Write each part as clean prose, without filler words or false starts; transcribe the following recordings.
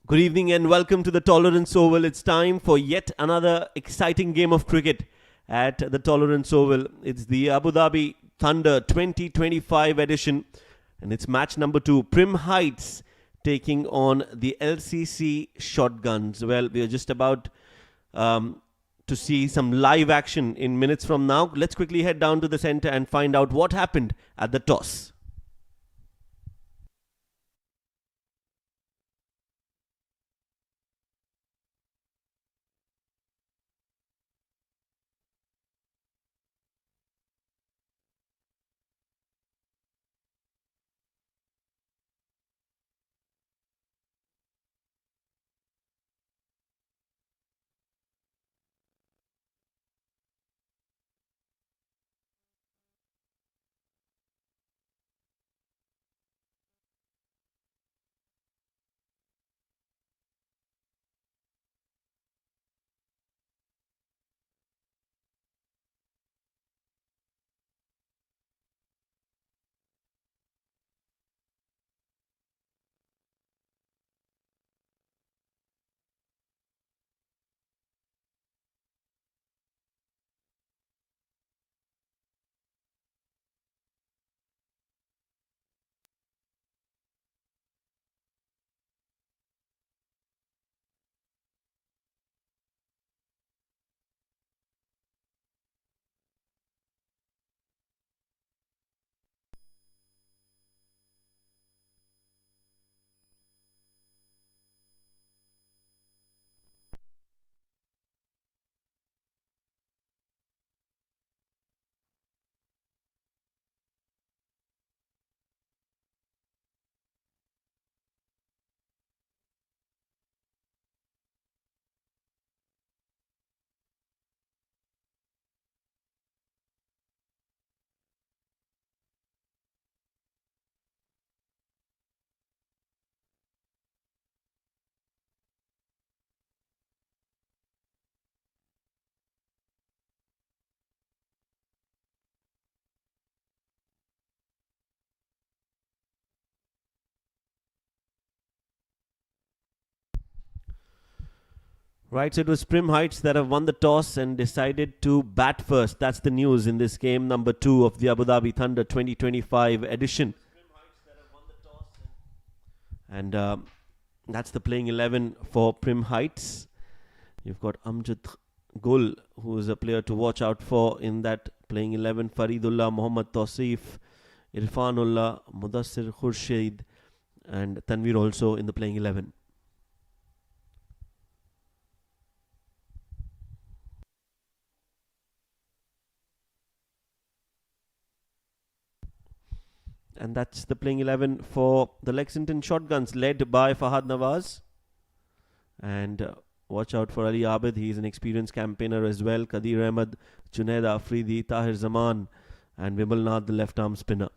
Good evening and welcome to the Tolerance Oval. It's time for yet another exciting game of cricket at the Tolerance Oval. It's the Abu Dhabi Thunder 2025 edition and it's match number 2. Prim Heights taking on the LCC Shotguns. Well, we are just about to see some live action in minutes from now. Let's quickly head down to the centre and find out what happened at the toss. Right, so it was Prim Heights that have won the toss and decided to bat first. That's the news in this game number 2 of the Abu Dhabi Thunder 2025 edition. And that's the playing 11 for Prim Heights. You've got Amjad Khan, who is a player to watch out for in that playing 11. Faridullah, Mohammad Tossif, Irfanullah, Mudassir Khurshid, and Tanveer also in the playing 11. And that's the playing 11 for the Lexington Shotguns, led by Fahad Nawaz. And watch out for Ali Abid. He's an experienced campaigner as well. Qadir Ahmed, Junaid Afridi, Taher Zaman, and Vimmel Nad, the left-arm spinner.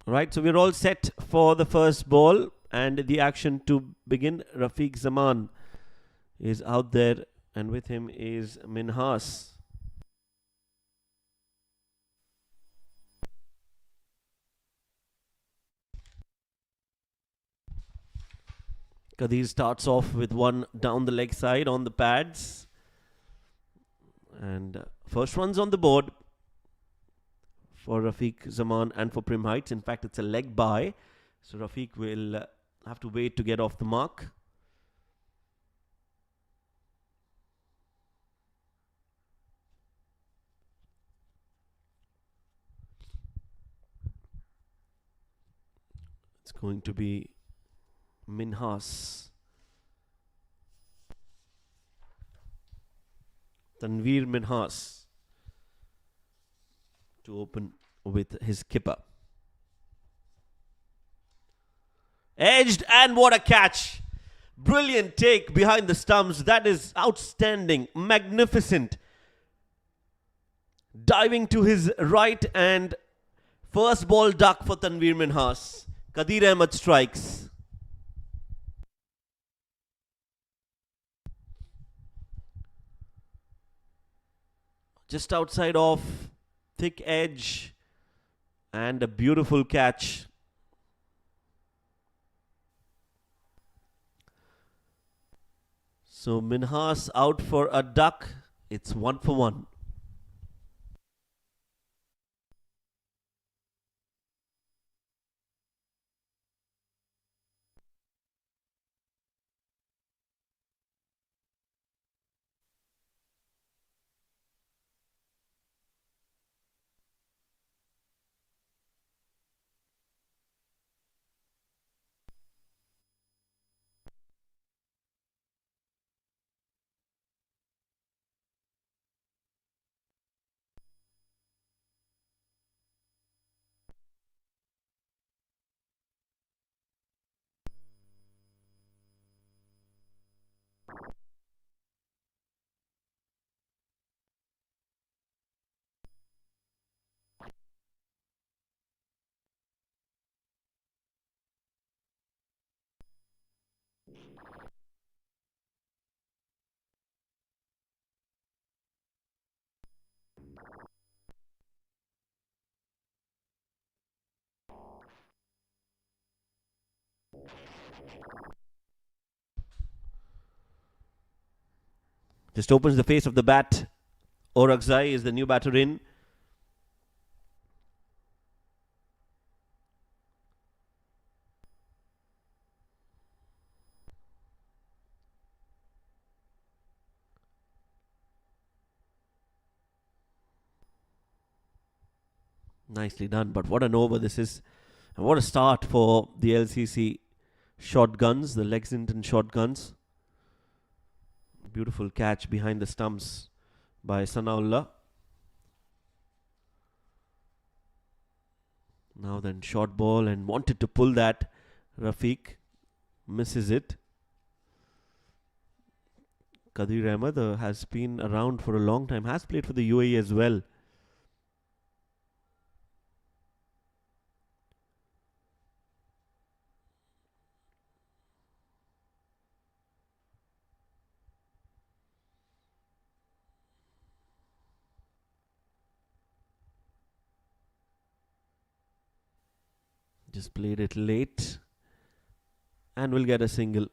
Right, so we're all set for the first ball and the action to begin. Rafiq Zaman is out there, and with him is Minhas. Qadir starts off with one down the leg side on the pads. And first one's on the board for Rafiq Zaman and for Prim Heights. In fact, it's a leg bye, so Rafiq will have to wait to get off the mark. It's going to be Minhas. Tanveer Minhas to open with his kipper. Edged, and what a catch! Brilliant take behind the stumps. That is outstanding, magnificent. Diving to his right, and first ball duck for Tanveer Minhas. Qadir Ahmed strikes. Just outside off, thick edge, and a beautiful catch. So Minhas out for a duck. It's 1 for 1. Just opens the face of the bat. Orakzai is the new batter in. Nicely done, but what an over this is. And what a start for the LCC Shotguns, the Lexington Shotguns. Beautiful catch behind the stumps by Sanaullah. Now then, short ball and wanted to pull that. Rafiq misses it. Kadir Ahmed has been around for a long time, has played for the UAE as well. Just played it late and will get a single.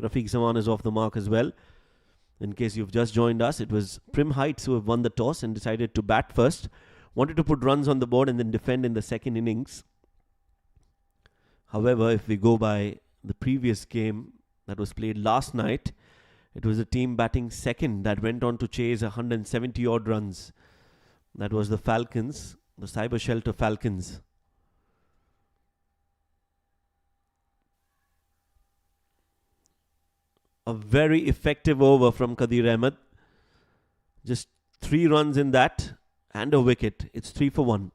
Rafiq Zaman is off the mark as well. In case you've just joined us, it was Prim Heights who have won the toss and decided to bat first. Wanted to put runs on the board and then defend in the second innings. However, if we go by the previous game that was played last night, it was a team batting second that went on to chase 170 odd runs. That was the Falcons, the Cyber Shelter Falcons. A very effective over from Kadir Ahmed. Just 3 runs in that and a wicket. It's 3 for 1.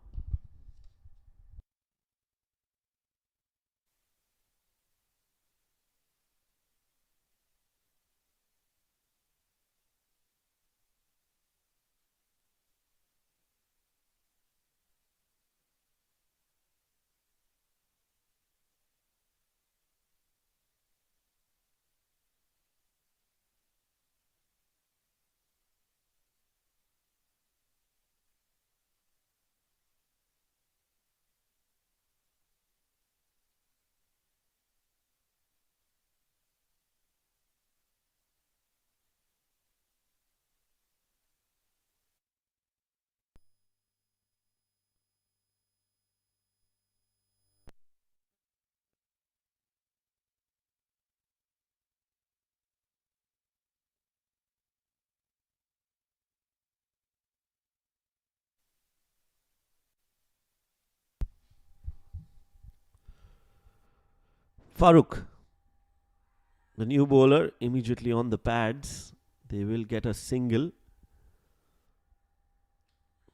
Farooq, the new bowler, immediately on the pads. They will get a single.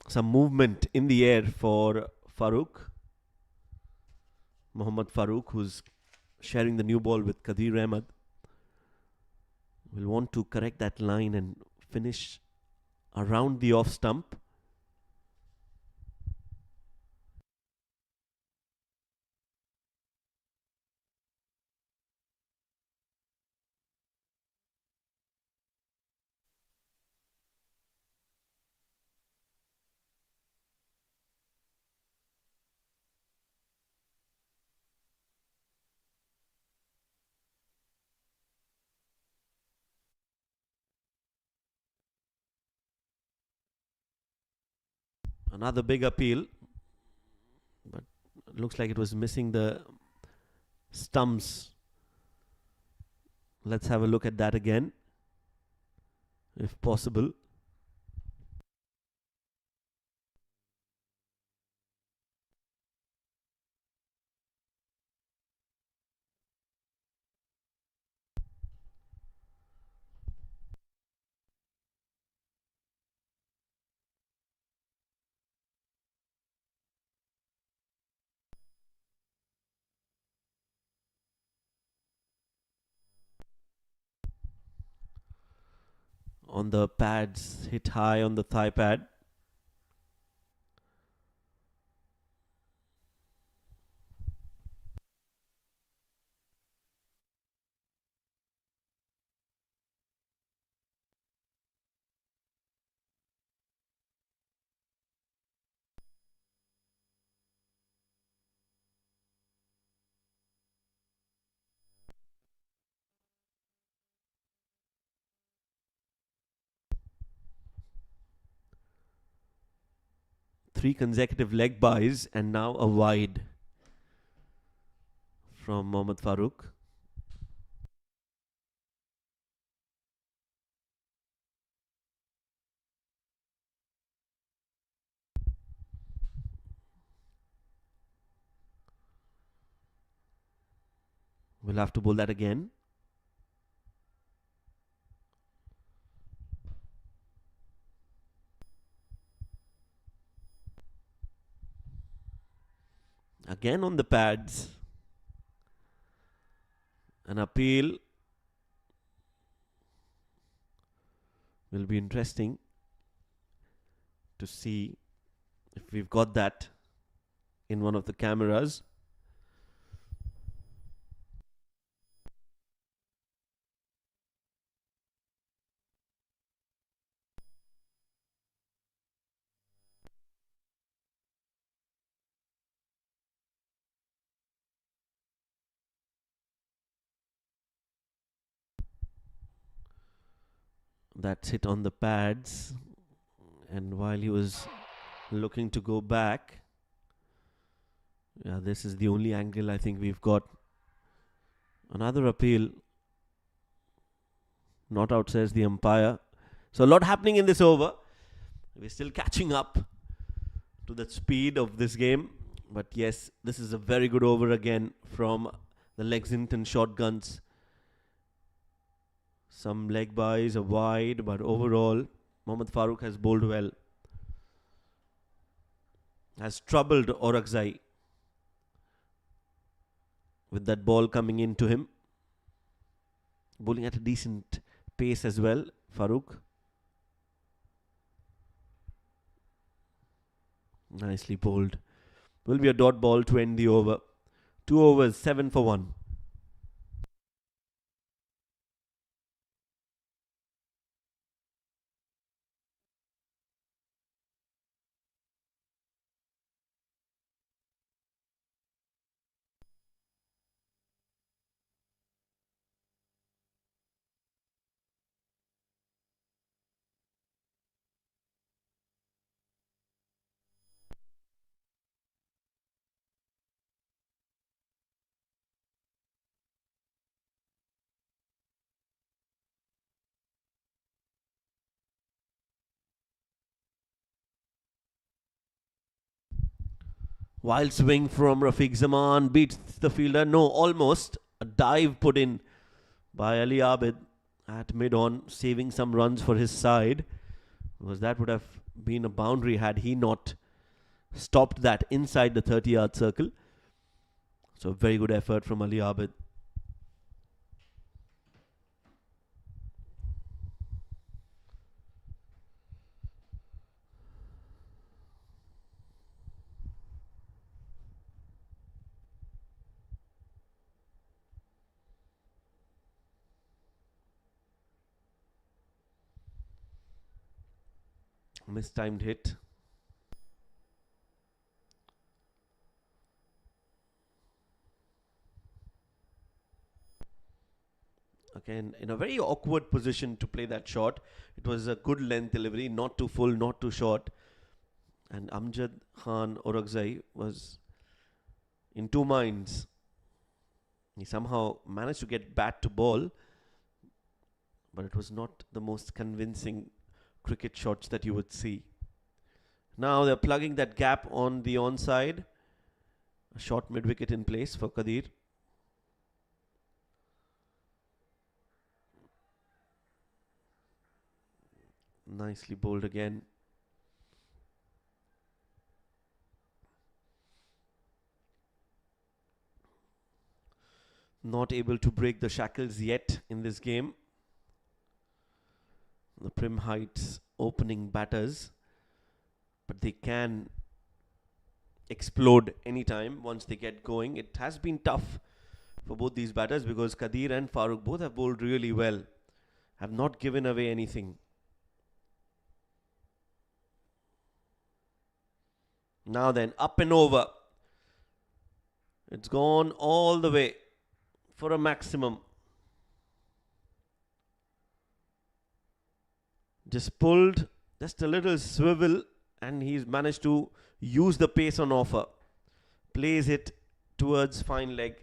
Some movement in the air for Farooq. Mohammad Farooq, who's sharing the new ball with Kadir Ahmed, will want to correct that line and finish around the off stump. Another big appeal, but it looks like it was missing the stumps. Let's have a look at that again, if possible. On the pads, hit high on the thigh pad. Three consecutive leg byes and now a wide from Mohammad Farooq. We'll have to bowl that again. Again on the pads. An appeal. Will be interesting to see if we've got that in one of the cameras. That's hit on the pads, and while he was looking to go back, yeah, this is the only angle I think we've got. Another appeal. Not out, says the umpire. So a lot happening in this over. We're still catching up to the speed of this game. But yes, this is a very good over again from the Lexington Shotguns. Some leg byes, a wide, but overall, Mohammad Farooq has bowled well. Has troubled Orakzai with that ball coming into him. Bowling at a decent pace as well, Farooq. Nicely bowled. Will be a dot ball to end the over. 2 overs, 7 for 1. Wild swing from Rafiq Zaman, beats the fielder. No, almost. A dive put in by Ali Abid at mid-on, saving some runs for his side. Because that would have been a boundary had he not stopped that inside the 30-yard circle. So very good effort from Ali Abid. Mistimed hit. Again, in a very awkward position to play that shot. It was a good length delivery, not too full, not too short. And Amjad Khan Orakzai was in two minds. He somehow managed to get bat to ball, but it was not the most convincing cricket shots that you would see. Now they're plugging that gap on the onside. A short mid wicket in place for Kadir. Nicely bowled again. Not able to break the shackles yet in this game. The Prim Heights opening batters, but they can explode anytime once they get going. It has been tough for both these batters because Kadir and Farooq both have bowled really well, have not given away anything. Now then, up and over. It's gone all the way for a maximum. Just pulled, just a little swivel, and he's managed to use the pace on offer. Plays it towards fine leg.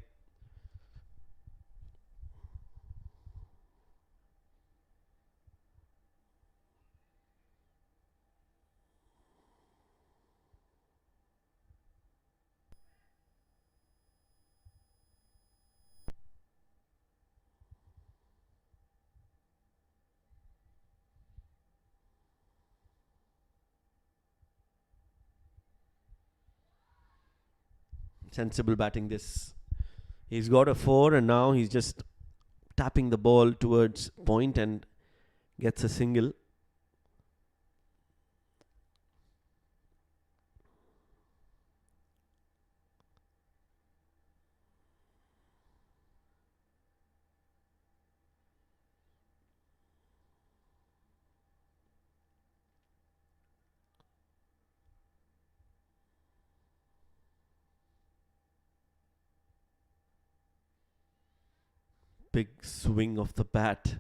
Sensible batting this. He's got a 4 and now he's just tapping the ball towards point and gets a single. Big swing of the bat.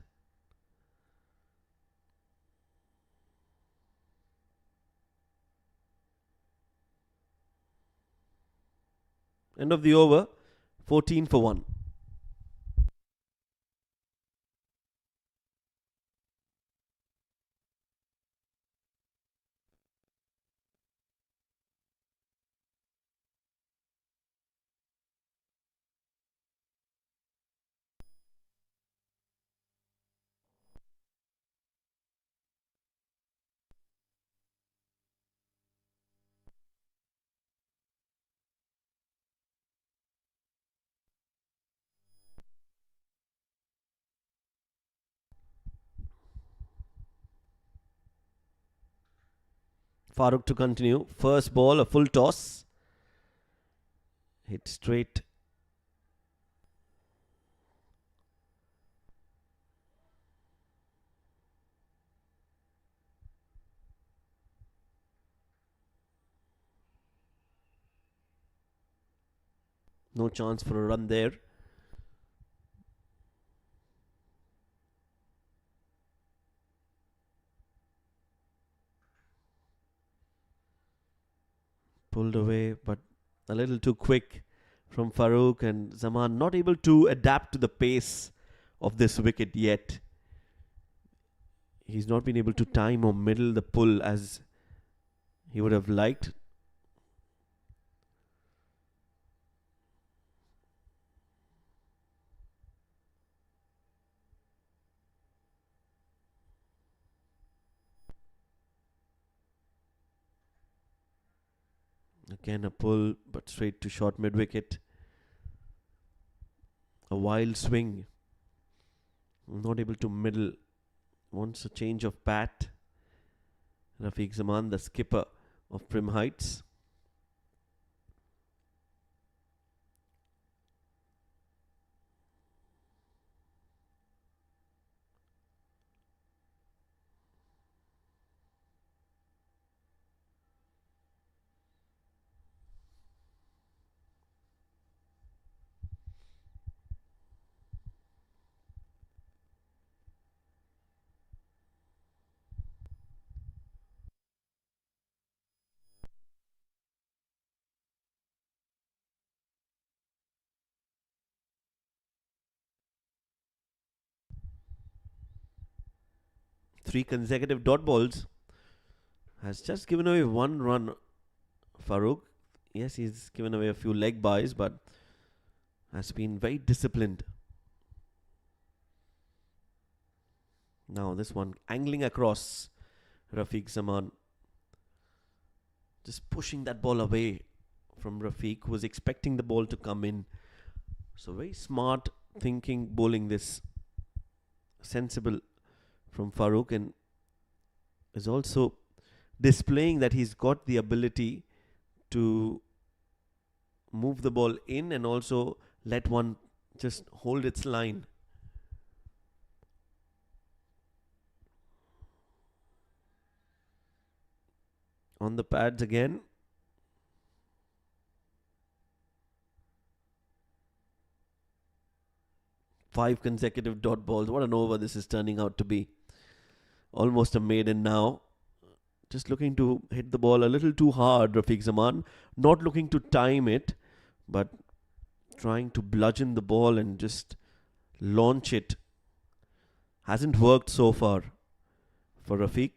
End of the over, 14 for 1. Farooq to continue. First ball, a full toss. Hit straight. No chance for a run there. Pulled away, but a little too quick from Farooq, and Zaman not able to adapt to the pace of this wicket yet. He's not been able to time or middle the pull as he would have liked. Again a pull, but straight to short mid wicket. A wild swing. Not able to middle. Wants a change of bat. Rafiq Zaman, the skipper of Prim Heights. 3 consecutive dot balls. Has just given away 1 run, Farooq. Yes, he's given away a few leg byes, but has been very disciplined. Now this one angling across. Rafiq Zaman just pushing that ball away from Rafiq, who was expecting the ball to come in. So very smart thinking, bowling this. Sensible from Farooq, and is also displaying that he's got the ability to move the ball in and also let one just hold its line. On the pads again. Five consecutive dot balls. What an over this is turning out to be. Almost a maiden now. Just looking to hit the ball a little too hard, Rafiq Zaman. Not looking to time it, but trying to bludgeon the ball and just launch it. Hasn't worked so far for Rafiq.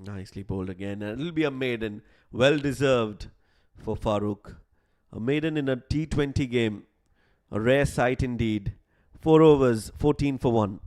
Nicely bowled again, and it'll be a maiden. Well deserved for Farooq. A maiden in a T20 game. A rare sight indeed. 4 overs, 14 for 1.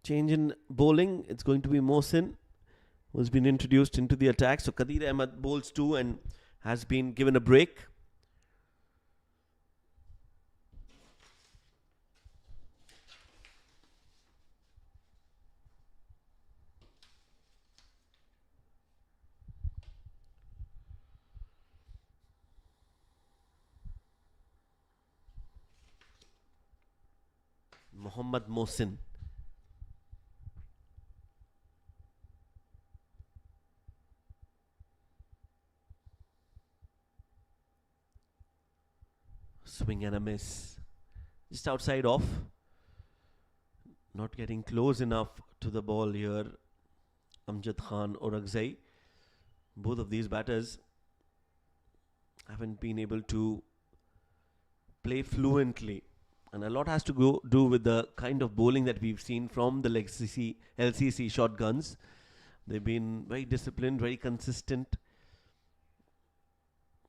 Change in bowling. It's going to be Mohsin, who's been introduced into the attack. So Kadir Ahmed bowls 2 and has been given a break. Mohammad Mohsin. Swing and a miss. Just outside off. Not getting close enough to the ball here. Amjad Khan or Akzai. Both of these batters haven't been able to play fluently. And a lot has to do with the kind of bowling that we've seen from the LCC Shotguns. They've been very disciplined, very consistent.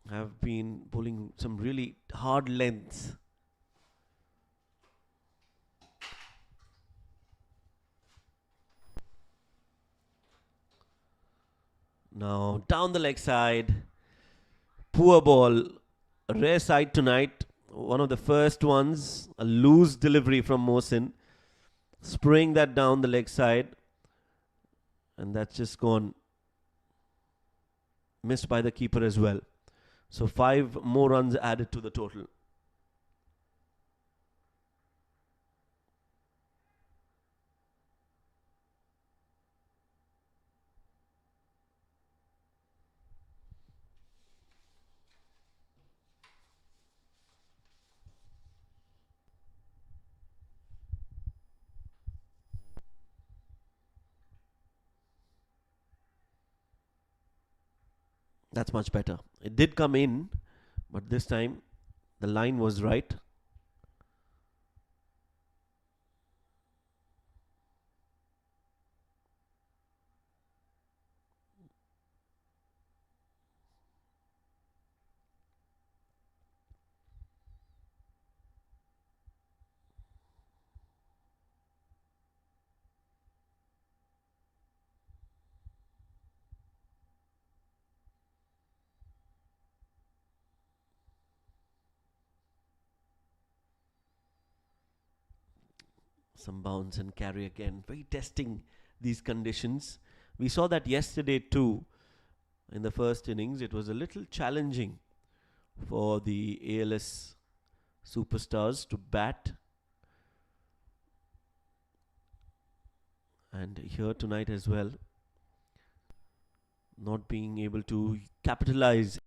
Have been bowling some really hard lengths. Now down the leg side. Poor ball. A rare sight tonight. One of the first ones. A loose delivery from Mohsin. Spraying that down the leg side. And that's just gone. Missed by the keeper as well. So 5 more runs added to the total. That's much better. It did come in, But this time the line was right. Some bounce and carry again. Very testing these conditions. We saw that yesterday too in the first innings. It was a little challenging for the ALS superstars to bat. And here tonight as well, not being able to capitalize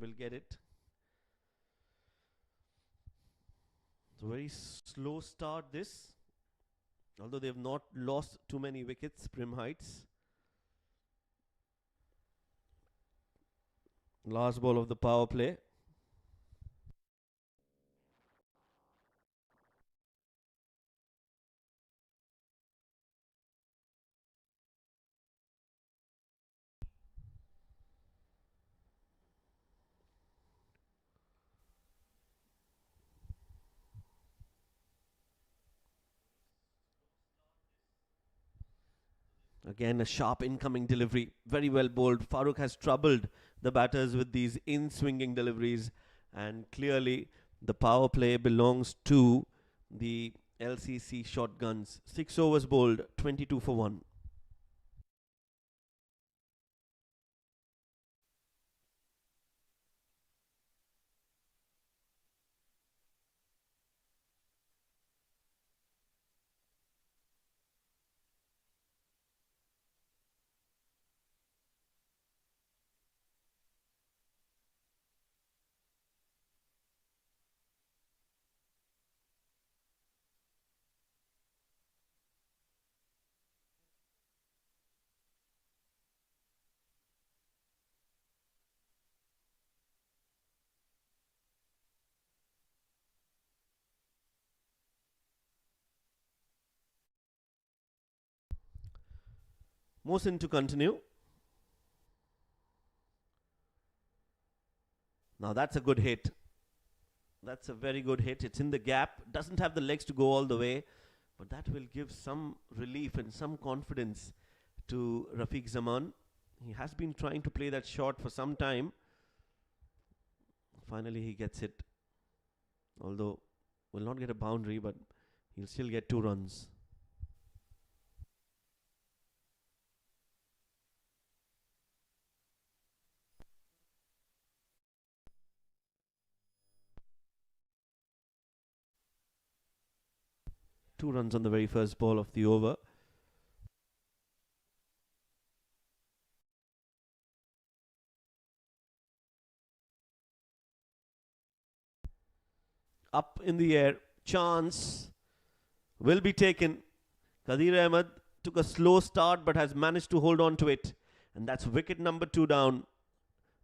will get it. It's a very slow start this. Although they have not lost too many wickets, Prim Heights. Last ball of the power play. Again, a sharp incoming delivery. Very well bowled. Farooq has troubled the batters with these in-swinging deliveries. And clearly, the power play belongs to the LCC Shotguns. 6 overs bowled, 22 for 1. Mohsin to continue. Now that's a good hit. That's a very good hit. It's in the gap. Doesn't have the legs to go all the way. But that will give some relief and some confidence to Rafiq Zaman. He has been trying to play that shot for some time. Finally he gets it. Although will not get a boundary, but he'll still get 2 runs. Two runs on the very first ball of the over. Up in the air. Chance will be taken. Qadir Ahmed took a slow start but has managed to hold on to it. And that's wicket number 2 down.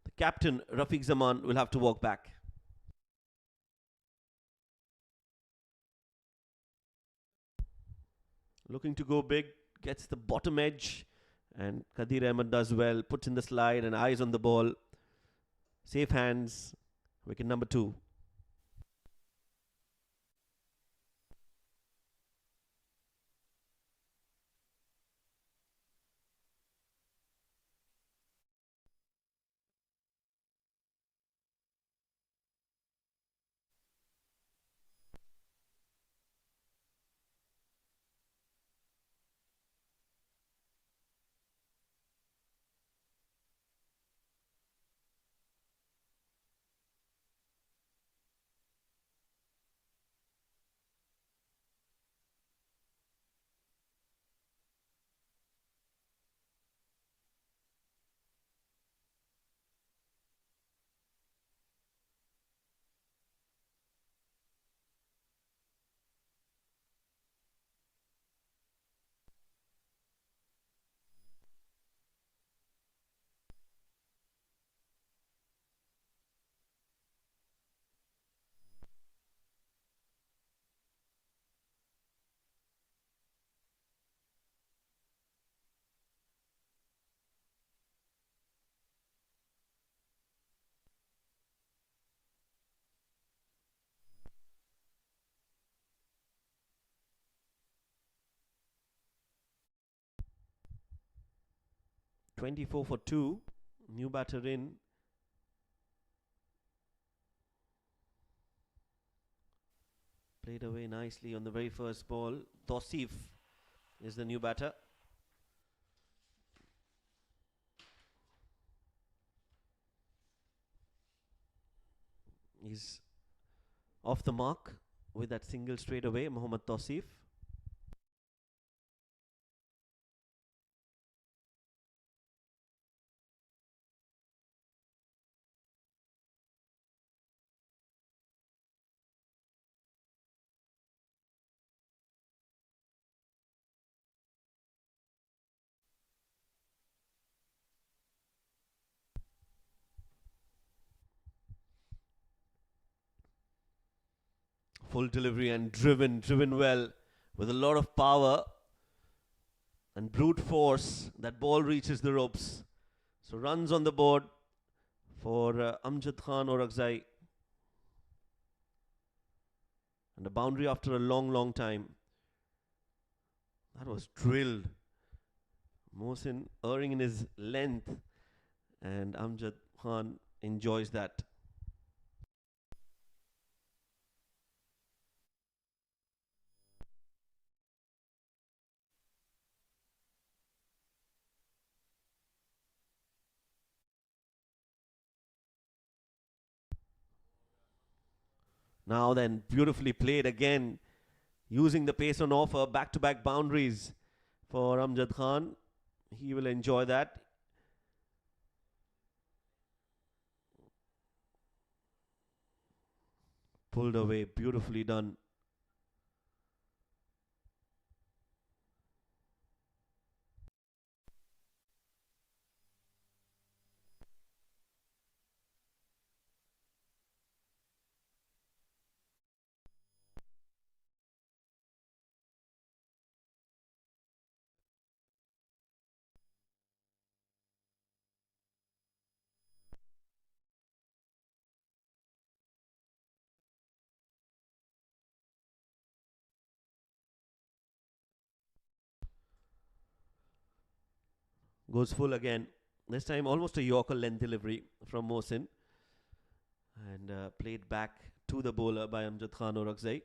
The captain, Rafiq Zaman, will have to walk back. Looking to go big, gets the bottom edge, and Qadir Ahmed does well, puts in the slide and eyes on the ball. Safe hands, wicket number 2. "24 for 2. New batter in. Played away nicely on the very first ball. Tossif is the new batter. He's off the mark with that single straight away, Mohammad Tossif. Full delivery and driven well with a lot of power and brute force. That ball reaches the ropes. So runs on the board for Amjad Khan or Akzai. And a boundary after a long time. That was drilled. Mohsin erring in his length, and Amjad Khan enjoys that. Now then, beautifully played again, using the pace on offer, back-to-back boundaries for Amjad Khan. He will enjoy that. Pulled away, beautifully done. Goes full again. This time almost a Yorker length delivery from Mohsin. And played back to the bowler by Amjad Khan or Akzai.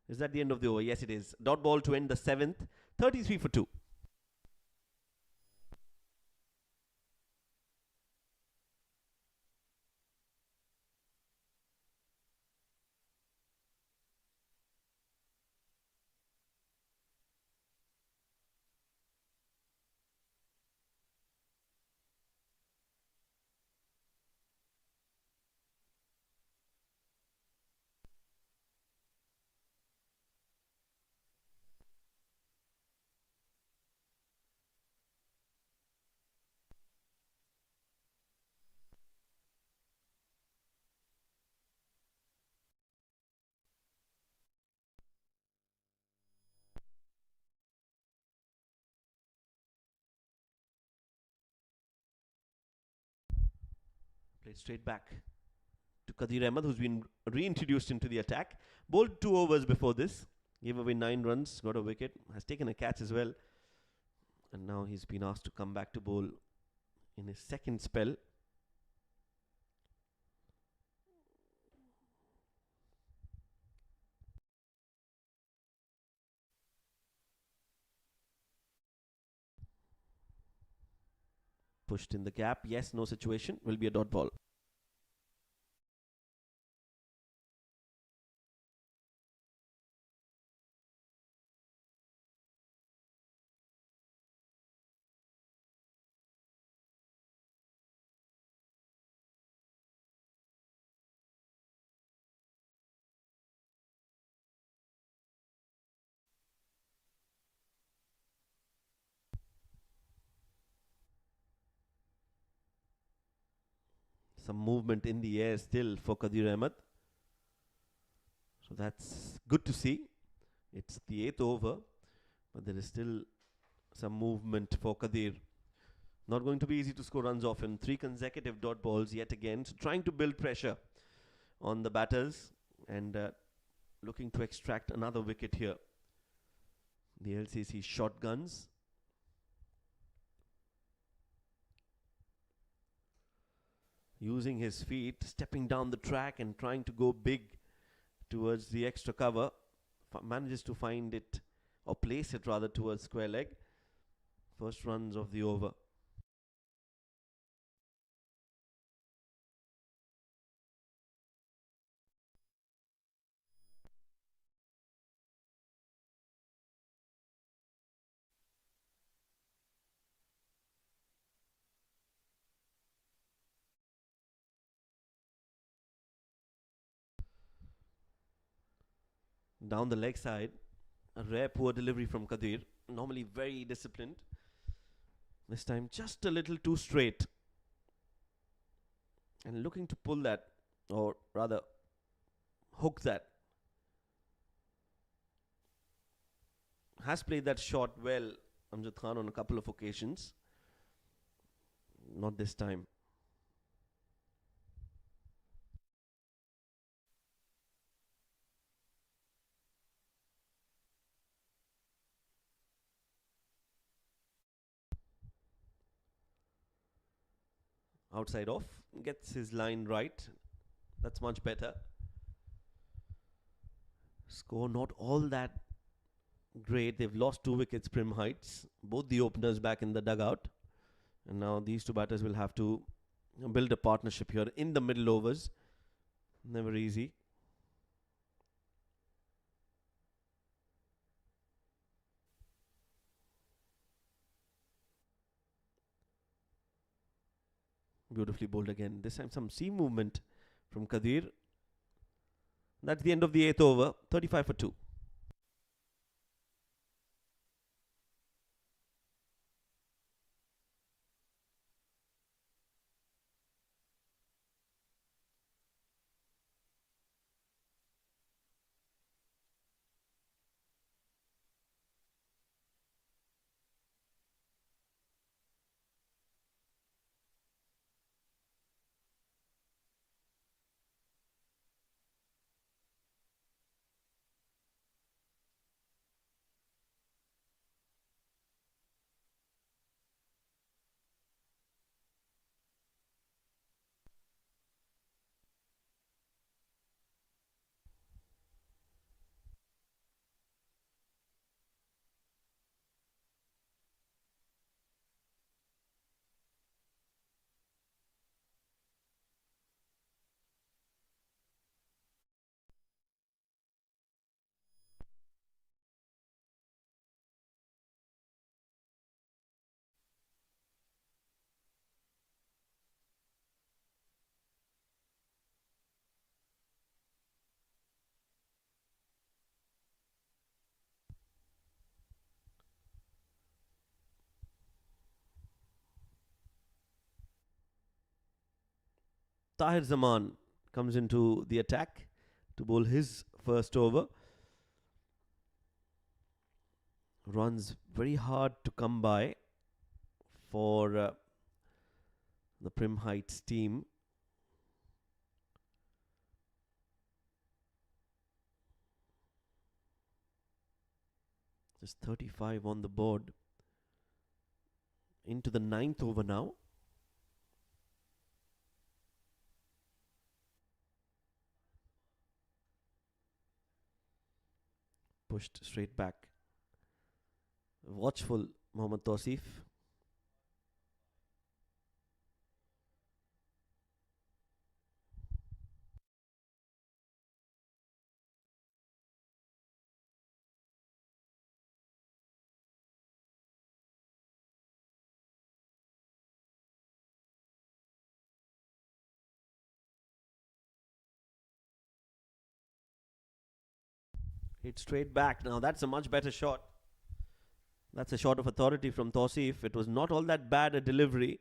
Is that the end of the over? Yes, it is. Dot ball to end the 7th. 33 for 2. Played straight back to Kadir Ahmed, who's been reintroduced into the attack. Bowled 2 overs before this. Gave away 9 runs, got a wicket. Has taken a catch as well. And now he's been asked to come back to bowl in his second spell. Pushed in the gap. Yes, no situation. Will be a dot ball. Some movement in the air still for Kadir Ahmed. So that's good to see. It's the 8th over, but there is still some movement for Kadir. Not going to be easy to score runs off him. 3 consecutive dot balls yet again. So trying to build pressure on the batters and looking to extract another wicket here. The LCC Shotguns. Using his feet, stepping down the track and trying to go big towards the extra cover. Manages to find it, or place it rather, towards square leg. First runs of the over. Down the leg side, a rare poor delivery from Kadir. Normally very disciplined. This time just a little too straight. And looking to pull that, or rather hook that has played that shot well, Amjad Khan, on a couple of occasions. Not this time. Outside off, gets his line right. That's much better. Score not all that great. They've lost 2 wickets, Prim Heights. Both the openers back in the dugout. And now these two batters will have to build a partnership here in the middle overs. Never easy. Beautifully bowled again. This time some seam movement from Kadir. That's the end of the 8th over. 35 for 2. Taher Zaman comes into the attack to bowl his first over. Runs very hard to come by for the Prim Heights team. Just 35 on the board. Into the 9th over now. Pushed straight back. Watchful Mohammad Tossif. Hit straight back. Now that's a much better shot. That's a shot of authority from Tossif. It was not all that bad a delivery.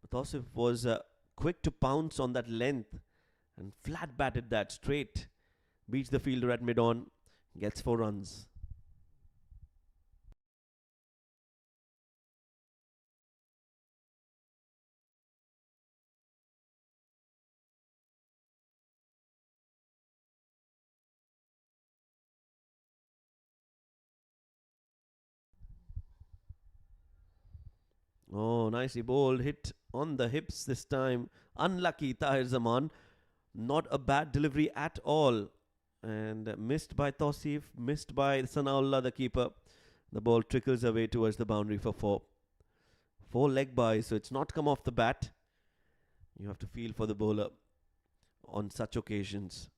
But Tossif was quick to pounce on that length and flat batted that straight. Beats the fielder at mid-on. Gets 4 runs. Oh, nicely bowled. Hit on the hips this time. Unlucky Taher Zaman. Not a bad delivery at all. And missed by Tossif. Missed by Sanaullah, the keeper. The ball trickles away towards the boundary for 4. 4 leg buys, so it's not come off the bat. You have to feel for the bowler on such occasions.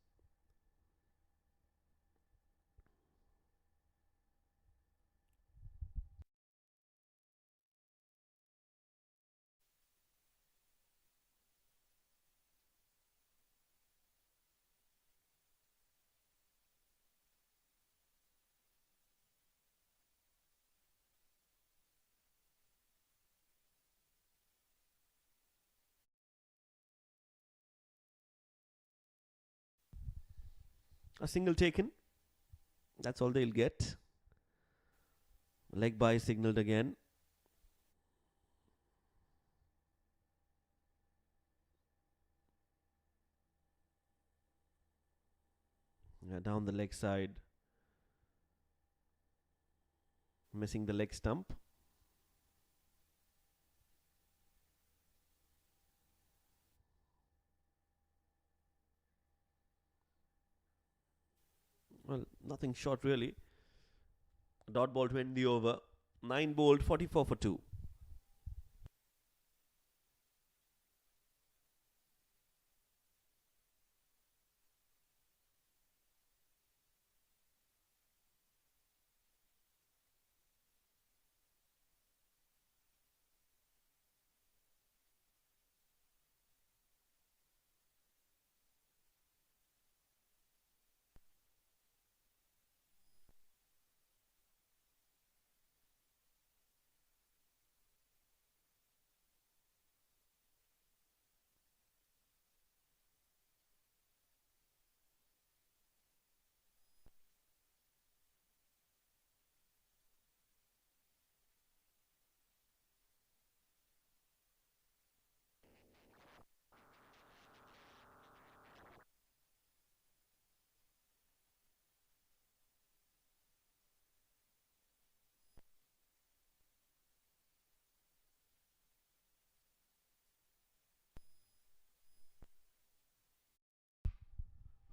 A single taken. That's all they'll get. Leg bye signalled again. Down the leg side. Missing the leg stump. Well, nothing short really. Dot ball to end the over. 9 bowled, 44 for 2.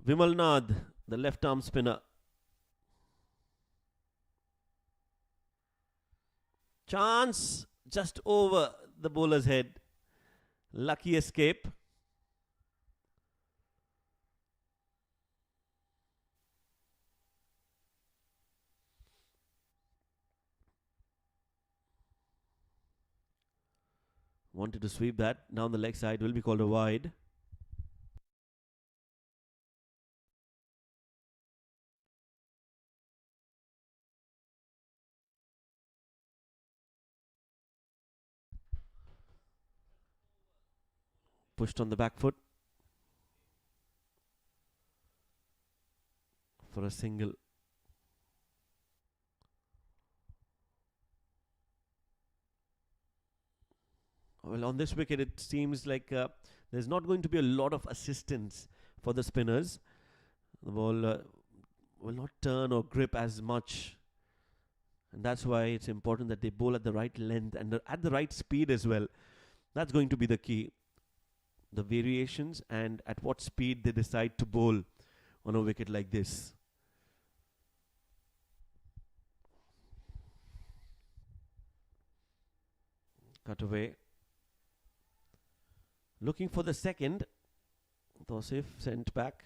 Vimmel Nad, the left arm spinner. Chance just over the bowler's head. Lucky escape. Wanted to sweep that down the leg side, will be called a wide. Pushed on the back foot for a single. Well, on this wicket, it seems like there's not going to be a lot of assistance for the spinners. The ball will not turn or grip as much. And that's why it's important that they bowl at the right length and at the right speed as well. That's going to be the key. The variations and at what speed they decide to bowl on a wicket like this. Cut away. Looking for the second. Tossif sent back.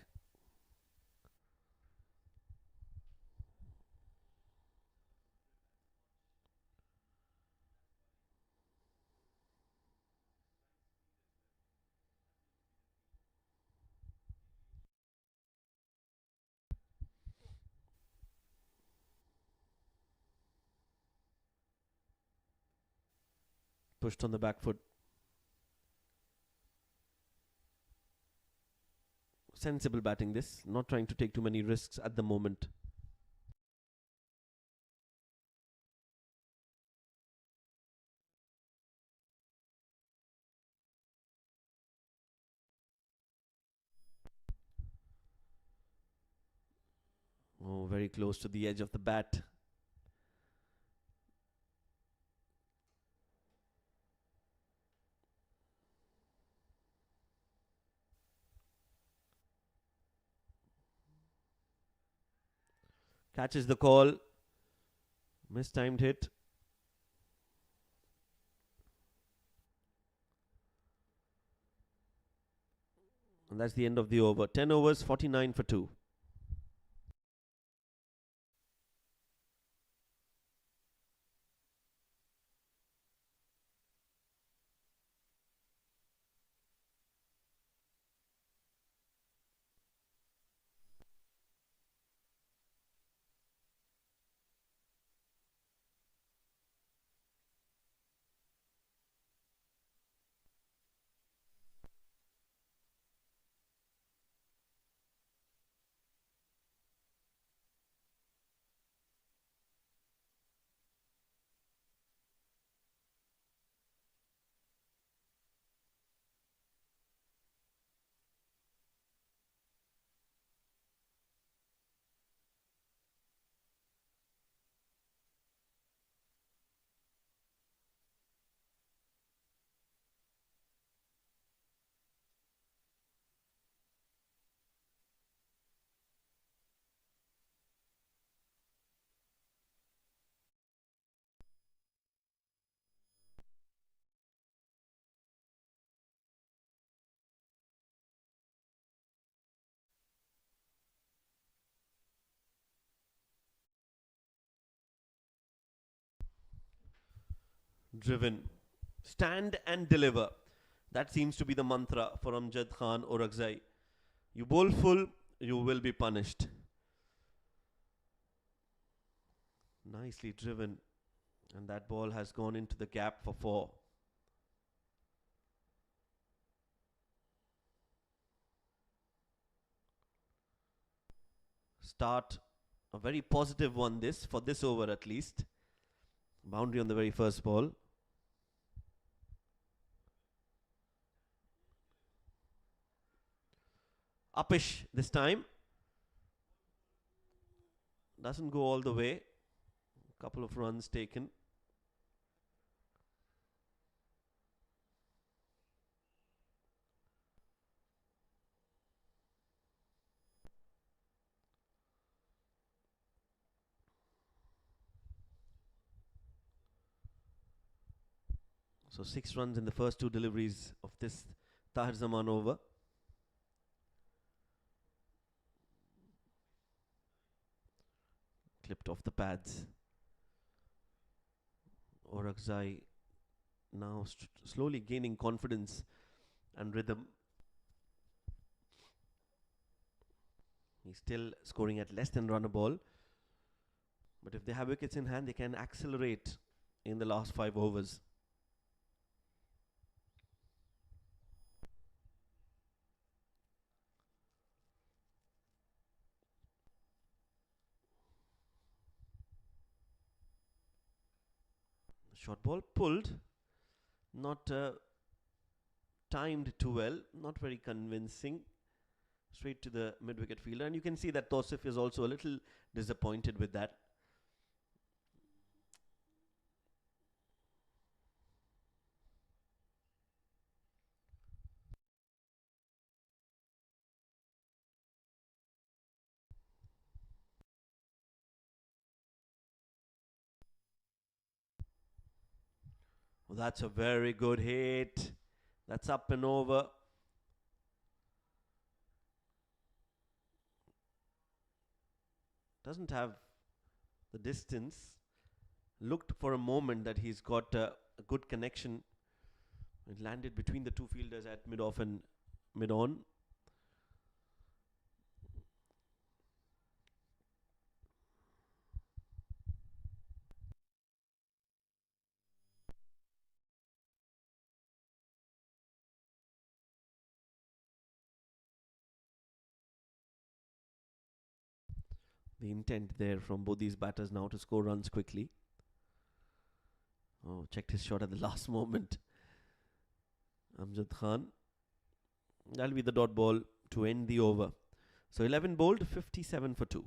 Pushed on the back foot. Sensible batting this. Not trying to take too many risks at the moment. Oh, very close to the edge of the bat. Catches the call. Mistimed hit. And that's the end of the over. 10 overs, 49 for 2. driven. Stand and deliver. That seems to be the mantra for Amjad Khan or Orakzai. You bowl full, you will be punished. Nicely driven. And that ball has gone into the gap for 4. Start a very positive one this, for this over at least. Boundary on the very first ball. Uppish this time. Doesn't go all the way. Couple of runs taken. So 6 runs in the first 2 deliveries of this Taher Zaman over. Clipped off the pads. Orakzai now slowly gaining confidence and rhythm. He's still scoring at less than run a ball. But if they have wickets in hand, they can accelerate in the last 5 overs. Short ball pulled, not timed too well, not very convincing. Straight to the mid-wicket fielder, and you can see that Tossif is also a little disappointed with that. Well, that's a very good hit. That's up and over. Doesn't have the distance. Looked for a moment that he's got a good connection. It landed between the 2 fielders at mid-off and mid-on. The intent there from both these batters now to score runs quickly. Oh, checked his shot at the last moment. Amjad Khan. That'll be the dot ball to end the over. So 11 bowled, 57 for 2.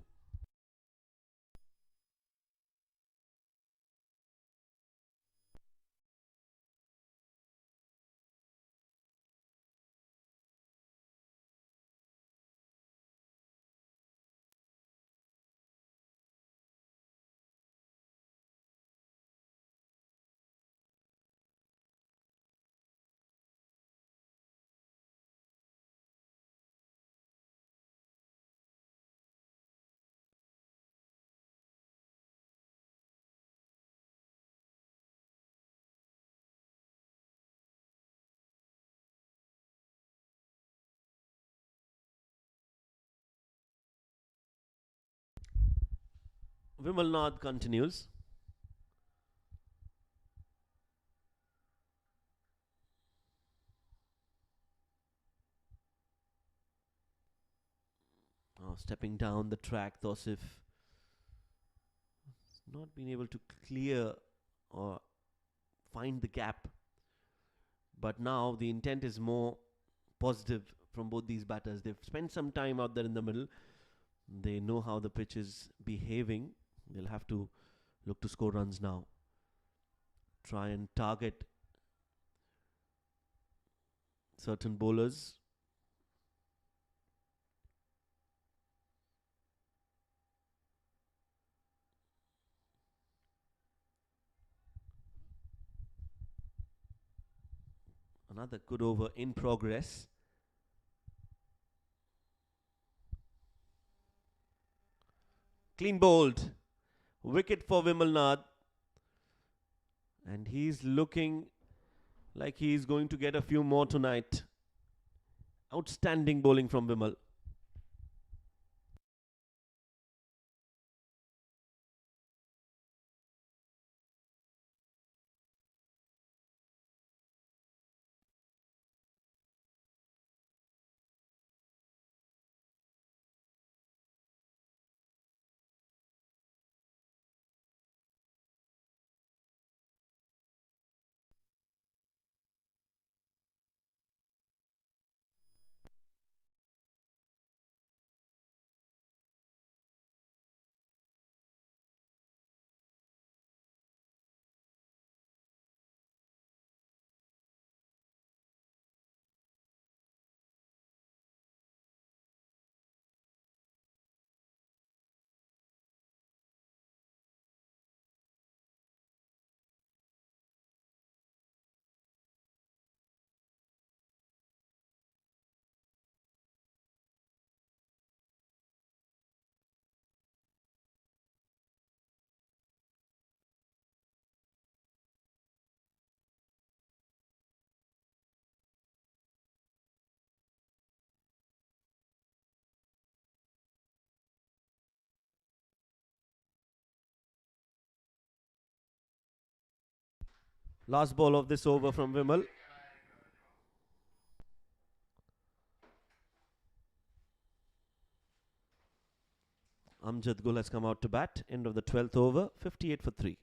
Vimmel Nad continues. Oh, stepping down the track, Tossif not been able to clear or find the gap. But now the intent is more positive from both these batters. They've spent some time out there in the middle. They know how the pitch is behaving. They'll have to look to score runs now. Try and target certain bowlers. Another good over in progress. Clean bowled. Wicket for Vimmel Nad. And he's looking like he's going to get a few more tonight. Outstanding bowling from Vimmel. Last ball of this over from Vimmel. Amjad Gul has come out to bat. End of the 12th over. 58 for 3.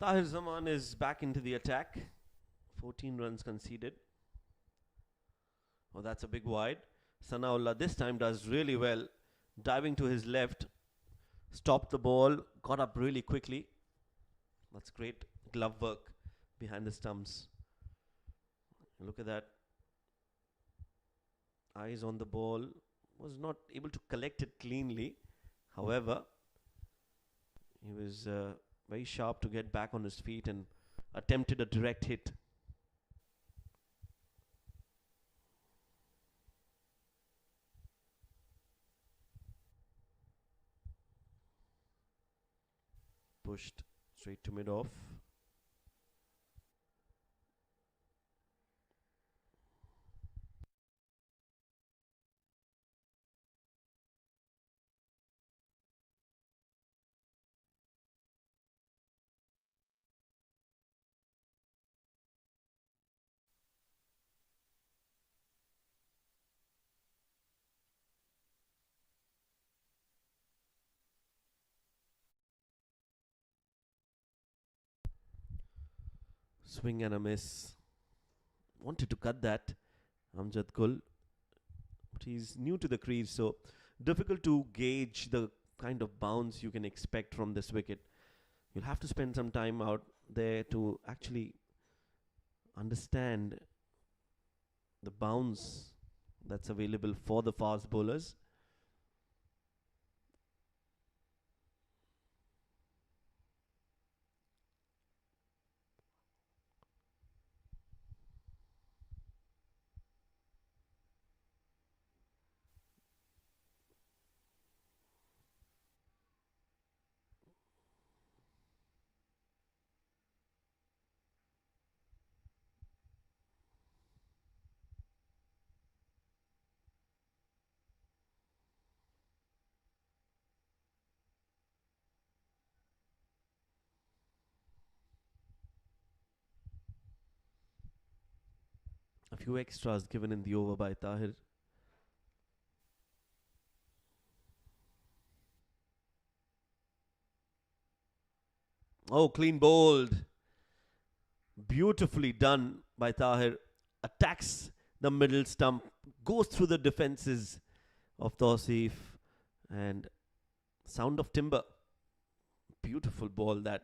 Taher Zaman is back into the attack. 14 runs conceded. Oh, that's a big wide. Sanaullah this time does really well. Diving to his left. Stopped the ball. Got up really quickly. That's great glove work behind the stumps. Look at that. Eyes on the ball. Was not able to collect it cleanly. However, he was very sharp to get back on his feet and attempted a direct hit. Pushed straight to mid-off. Swing and a miss. Wanted to cut that, Amjad Khan, but he's new to the crease, so difficult to gauge the kind of bounce you can expect from this wicket. You'll have to spend some time out there to actually understand the bounce that's available for the fast bowlers. A few extras given in the over by Taher. Oh, clean bowled. Beautifully done by Taher. Attacks the middle stump, goes through the defenses of Tossif, and sound of timber. Beautiful ball that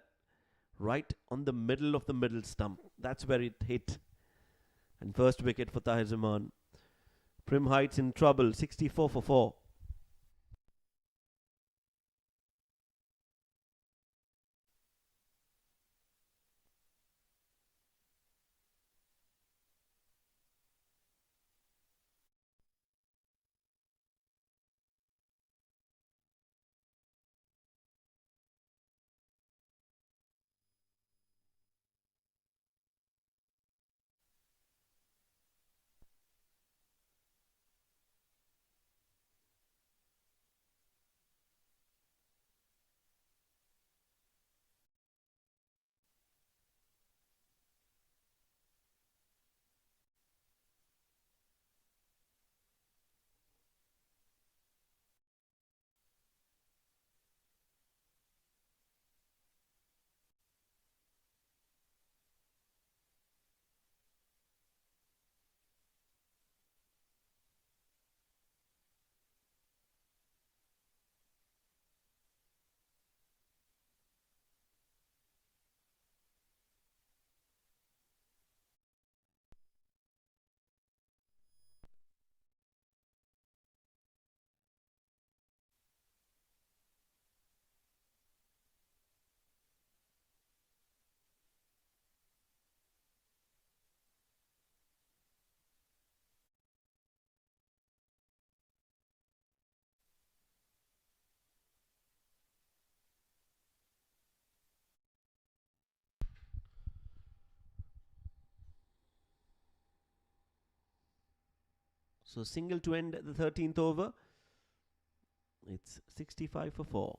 right on the middle of the middle stump. That's where it hit. And first wicket for Taher Zaman. Prim Heights in trouble, 64 for 4. So single to end the 13th over. It's 65 for 4.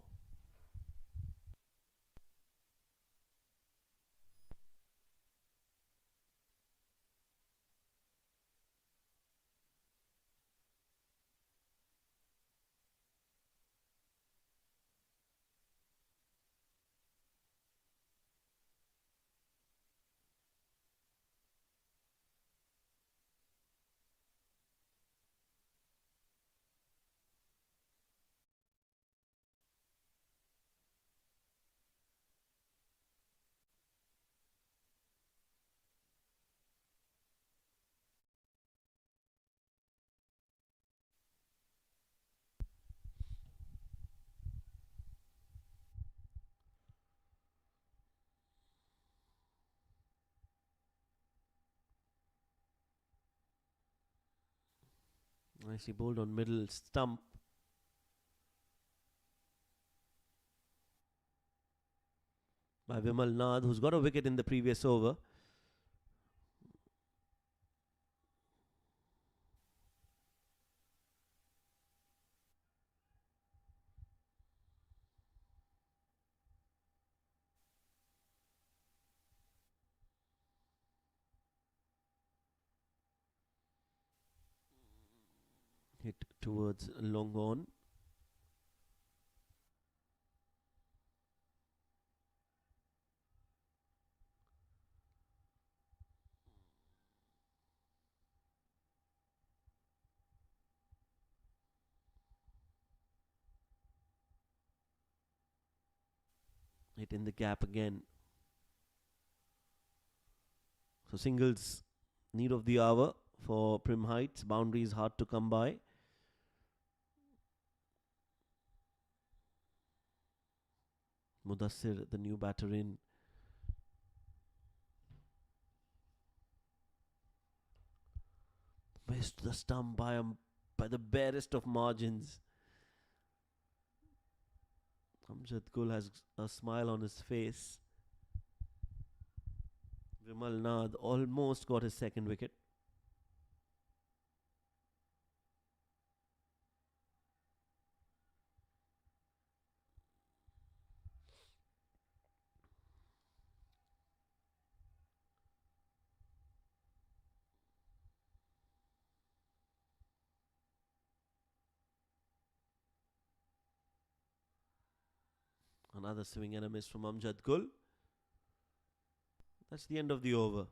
Nicely bowled on middle stump. By Vimmel Nad, who's got a wicket in the previous over. Hit towards long on. hit in the gap again. So singles, need of the hour for Prim Heights. Boundaries hard to come by. Mudassir, the new batter in. Missed the stump by the barest of margins. Amjad Khan has a smile on his face. Vimmel Nad almost got his second wicket. Another swing and a miss from Amjad Khan. That's the end of the over.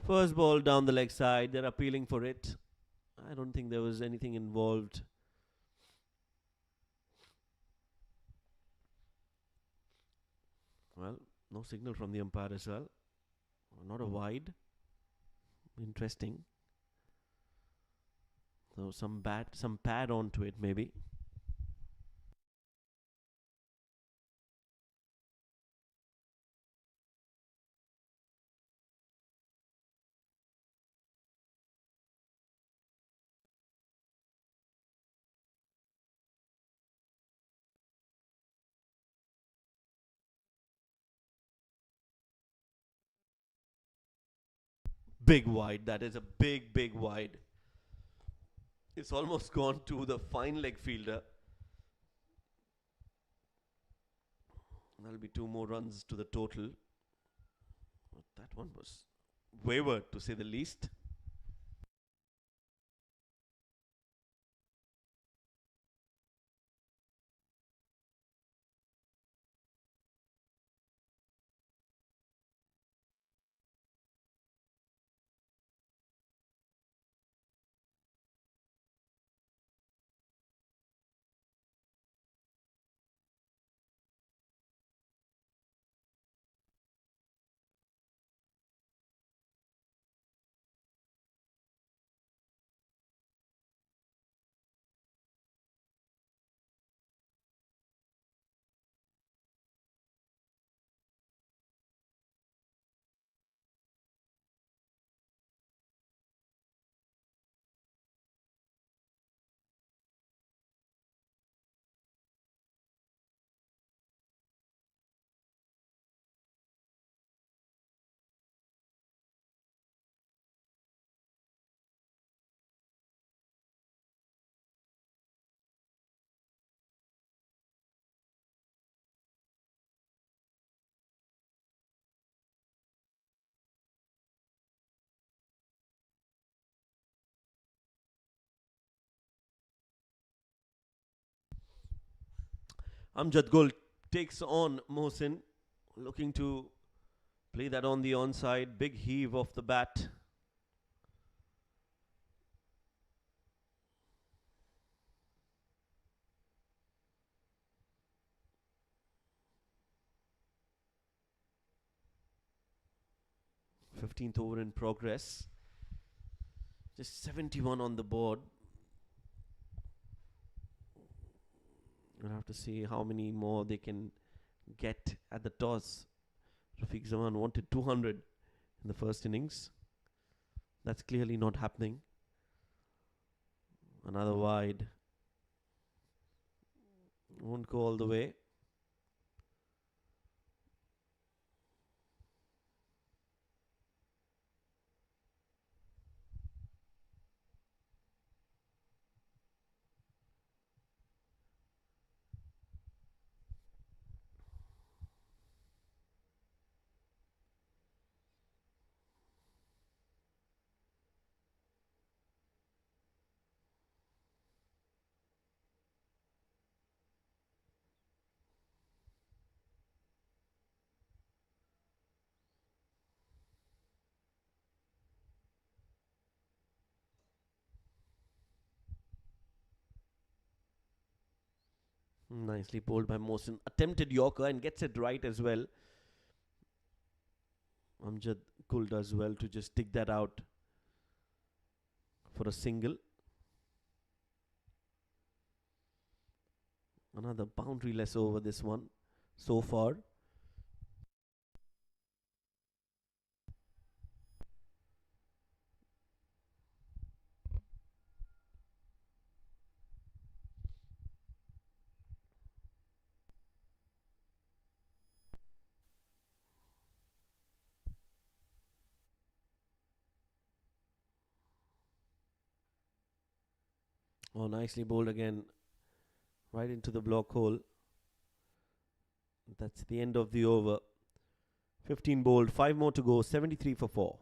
First ball down the leg side. They're appealing for it. I don't think there was anything involved. Well, no signal from the umpire as well. Not a wide. Interesting. So some pad onto it maybe. Big wide. That is a big wide. It's almost gone to the fine leg fielder. That'll be 2 more runs to the total. But that one was wayward to say the least. Amjad Khan takes on Mohsin, looking to play that on the onside. Big heave off the bat. 15th over in progress. Just 71 on the board. We'll have to see how many more they can get at the toss. Taher Zaman wanted 200 in the first innings. That's clearly not happening. Another wide. Won't go all the way. Nicely bowled by Mohsin. Attempted Yorker and gets it right as well. Amjad Khan does well to just dig that out for a single. Another boundary less over this one so far. Oh, nicely bowled again. Right into the block hole. That's the end of the over. 15 bowled, 5 more to go, 73 for 4.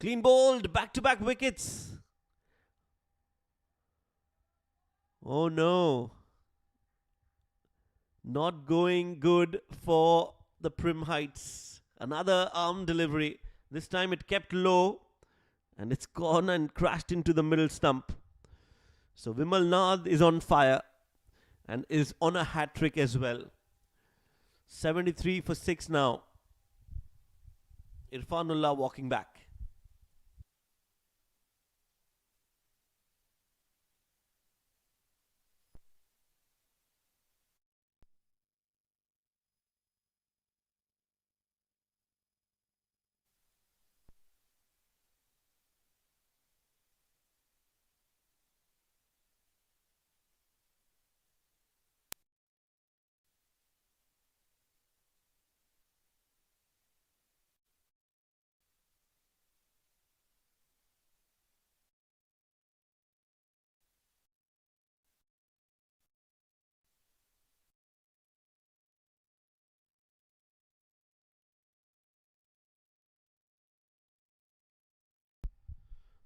Clean bowled, back-to-back wickets. Oh no. Not going good for the Prim Heights. Another arm delivery. This time it kept low and it's gone and crashed into the middle stump. So Vimmel Nad is on fire and is on a hat trick as well. 73 for 6 now. Irfanullah walking back.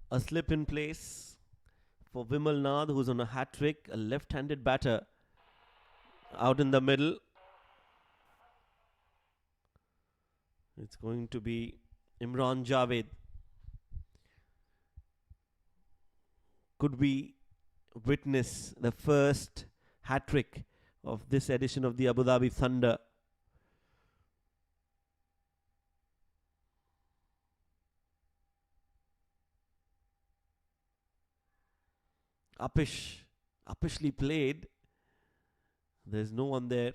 A slip in place for Vimmel Nad, who's on a hat trick. A left-handed batter out in the middle. It's going to be Imran Javed. Could we witness the first hat trick of this edition of the Abu Dhabi Thunder? Uppishly played. There's no one there,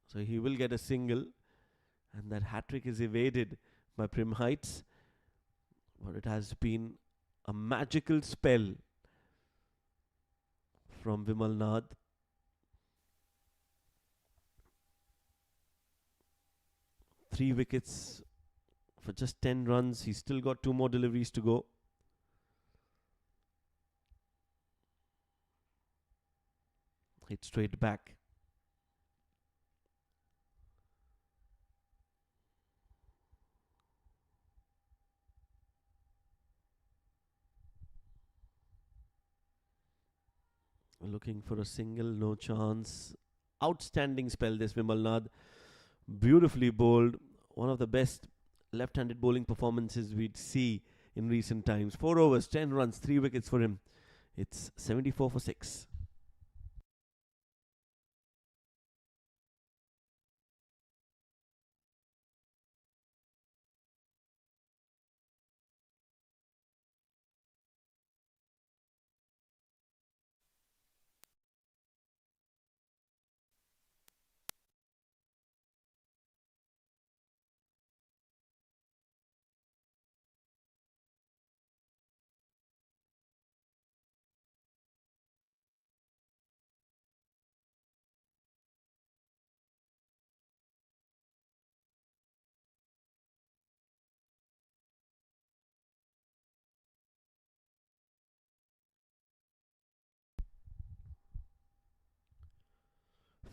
so he will get a single, and that hat trick is evaded by Prim Heights. But it has been a magical spell from Vimmel Nad. Three wickets for just 10 runs. He's still got 2 more deliveries to go. Hit straight back. Looking for a single, no chance. Outstanding spell this Vimmel Nad. Beautifully bowled. One of the best left-handed bowling performances we'd see in recent times. 4 overs, 10 runs, 3 wickets for him. It's 74 for 6.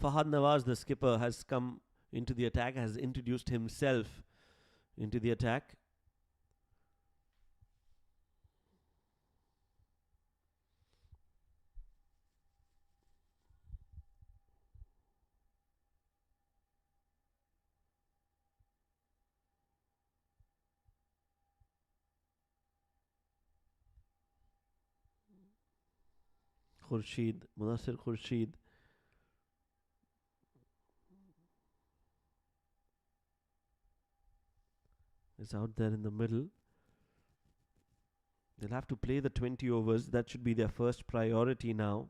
Fahad Nawaz, the skipper, has come into the attack, has introduced himself into the attack. Mudassir Khurshid is out there in the middle. They'll have to play the 20 overs. That should be their first priority now.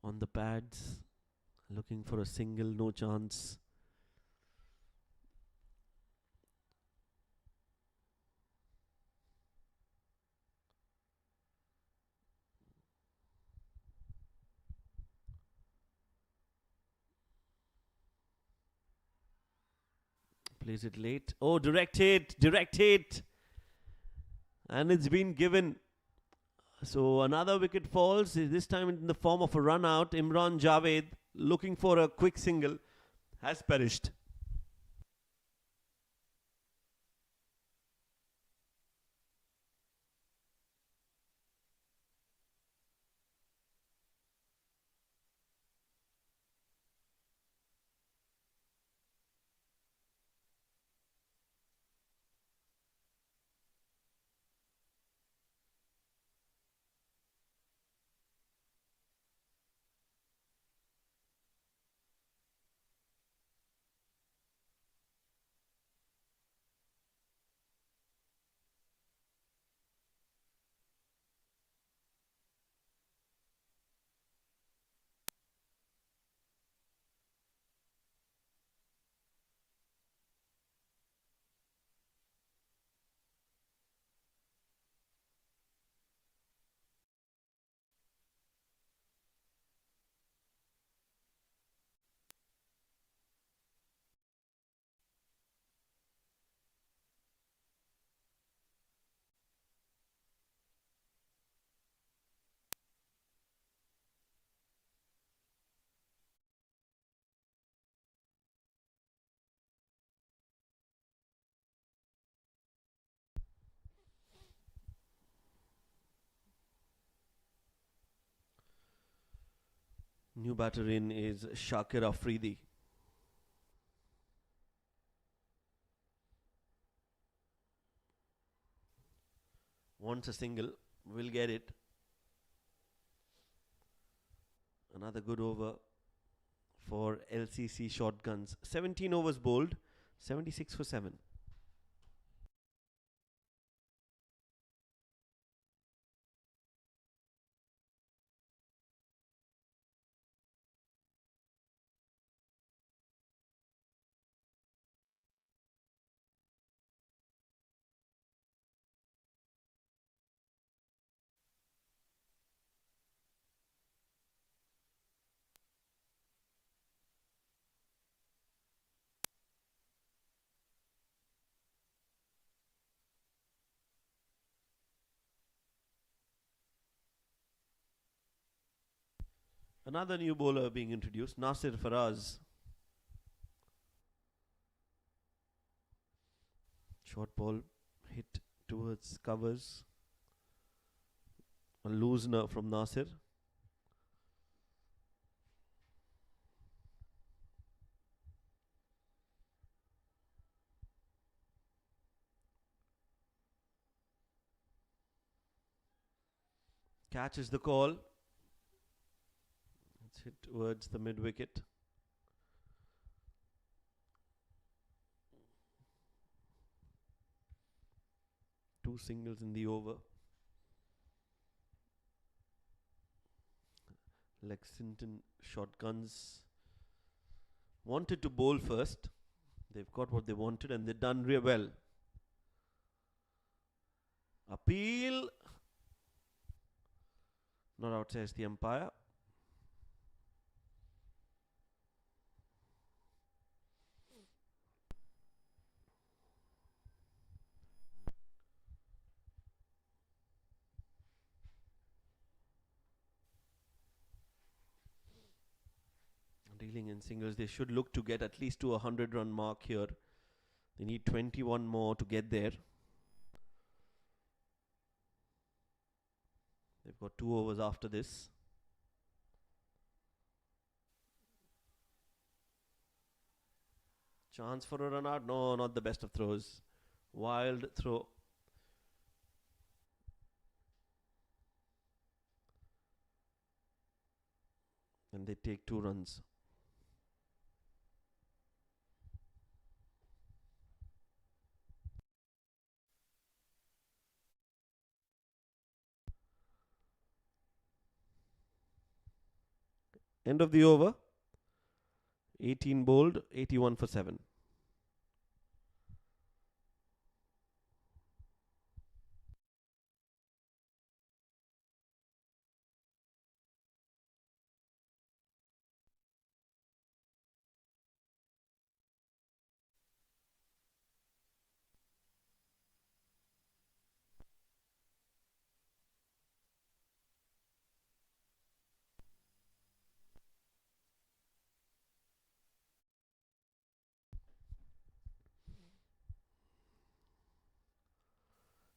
On the pads, looking for a single, no chance. Plays it late. Oh, direct hit. And it's been given. So another wicket falls, this time in the form of a run out. Imran Javed, looking for a quick single, has perished. New batter in is Shakir Afridi. Wants a single, will get it. Another good over for LCC Shotguns. 17 overs bowled, 76 for 7. Another new bowler being introduced, Nasir Faraz. Short ball hit towards covers. A loosener from Nasir. Catches the call. It's hit towards the mid wicket. Two singles in the over. Lexington Shotguns wanted to bowl first. They've got what they wanted and they've done real well. Appeal. Not out, says the umpire. Dealing in singles, they should look to get at least to a 100-run mark here. They need 21 more to get there. They've got 2 overs after this. Chance for a run out. No, not the best of throws. Wild throw. And they take 2 runs. End of the over. 18 bowled, 81 for 7.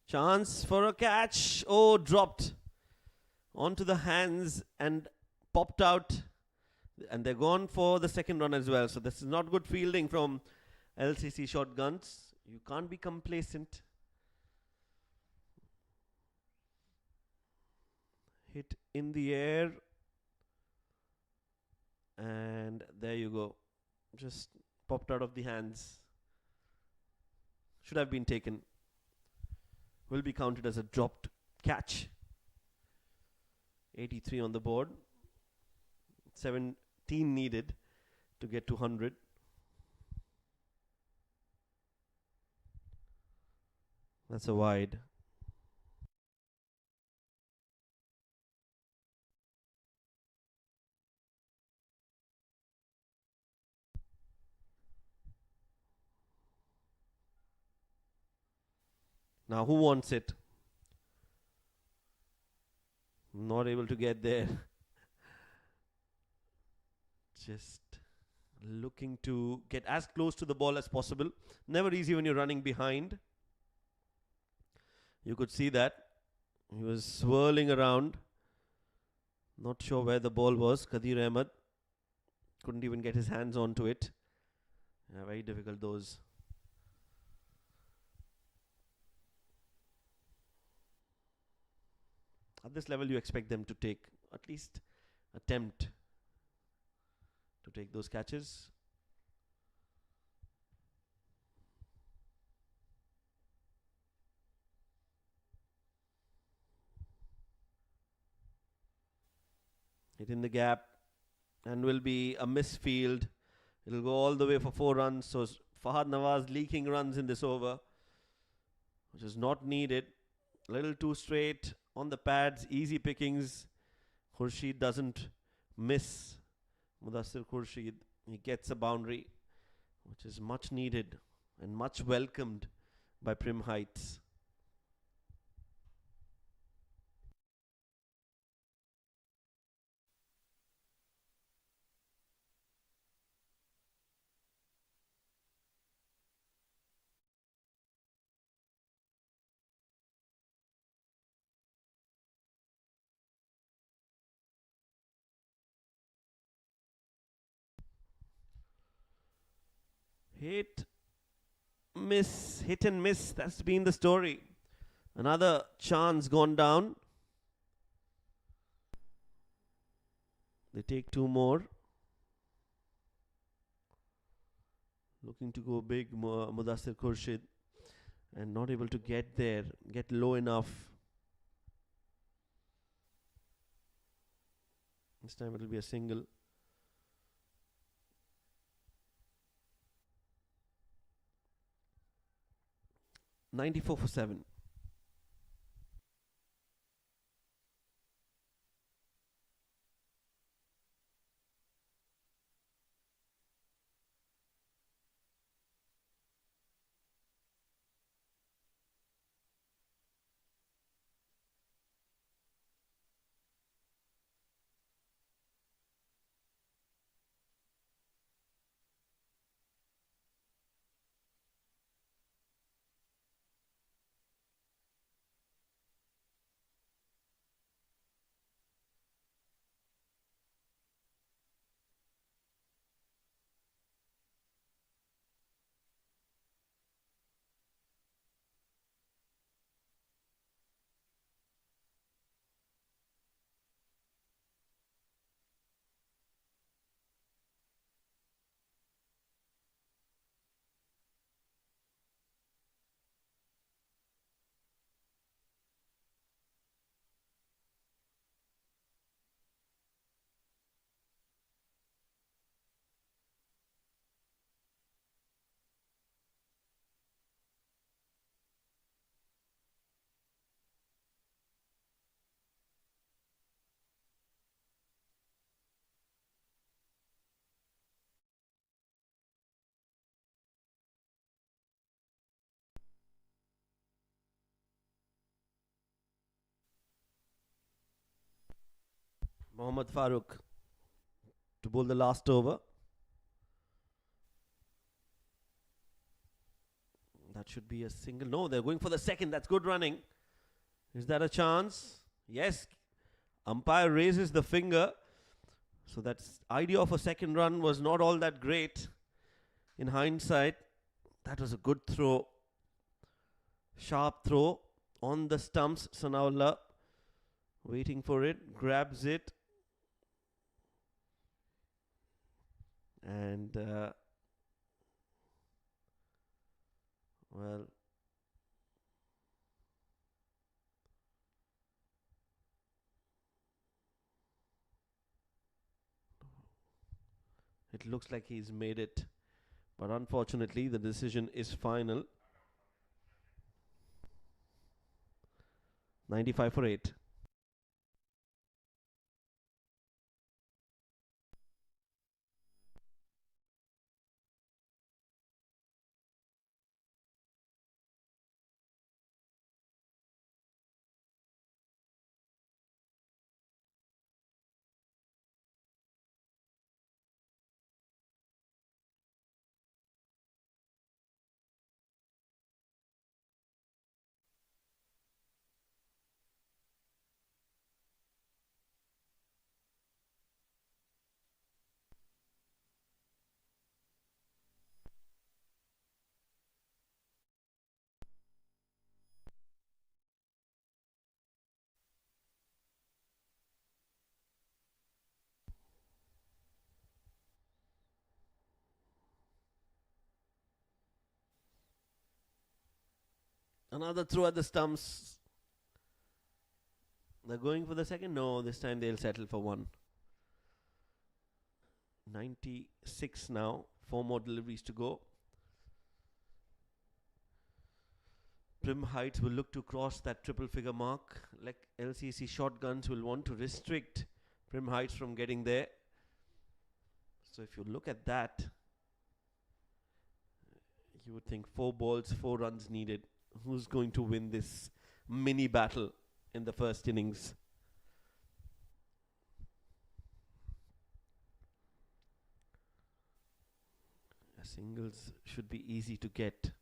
Chance for a catch. Oh, dropped onto the hands and popped out. And they're gone for the second run as well. So this is not good fielding from LCC Shotguns. You can't be complacent. Hit in the air. And there you go. Just popped out of the hands. Should have been taken. Will be counted as a dropped catch. 83 on the board. 17 needed to get to 100. That's a wide. Now who wants it? Not able to get there. Just looking to get as close to the ball as possible. Never easy when you're running behind. You could see that. He was swirling around. Not sure where the ball was. Kadir Ahmed couldn't even get his hands onto it. Yeah, very difficult those. At this level, you expect them to take, at least attempt to take those catches. Hit in the gap and will be a misfield. It'll go all the way for 4 runs. So Fahad Nawaz leaking runs in this over, which is not needed. A little too straight on the pads, easy pickings. Khurshid doesn't miss. Mudassir Khurshid, he gets a boundary, which is much needed and much welcomed by Prim Heights. Hit and miss. That's been the story. Another chance gone down. They take 2 more. Looking to go big, Mudassir Khurshid, and not able to get there, get low enough. This time it will be a single. $94 for 7. Mohammad Farooq to bowl the last over. That should be a single. No, they're going for the second. That's good running. Is that a chance? Yes. Umpire raises the finger. So that idea of a second run was not all that great. In hindsight, that was a good throw. Sharp throw on the stumps. Sanaullah waiting for it. Grabs it. And well, it looks like he's made it, but unfortunately the decision is final. 95 for 8. Another throw at the stumps. They're going for the second? No, this time they'll settle for one. 96 now. 4 more deliveries to go. Prim Heights will look to cross that triple figure mark. Like LCC Shotguns will want to restrict Prim Heights from getting there. So if you look at that, you would think 4 balls, 4 runs needed. Who's going to win this mini battle in the first innings? Singles should be easy to get.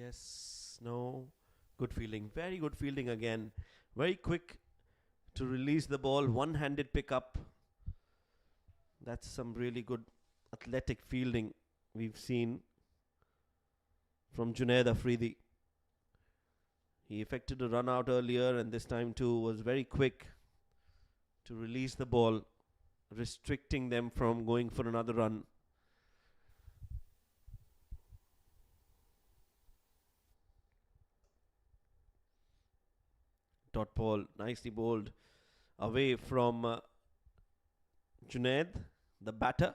Yes, no. Good fielding. Very good fielding again. Very quick to release the ball. One-handed pickup. That's some really good athletic fielding we've seen from Junaid Afridi. He effected a run out earlier and this time too was very quick to release the ball, restricting them from going for another run. Dot ball, nicely bowled away from Junaid, the batter.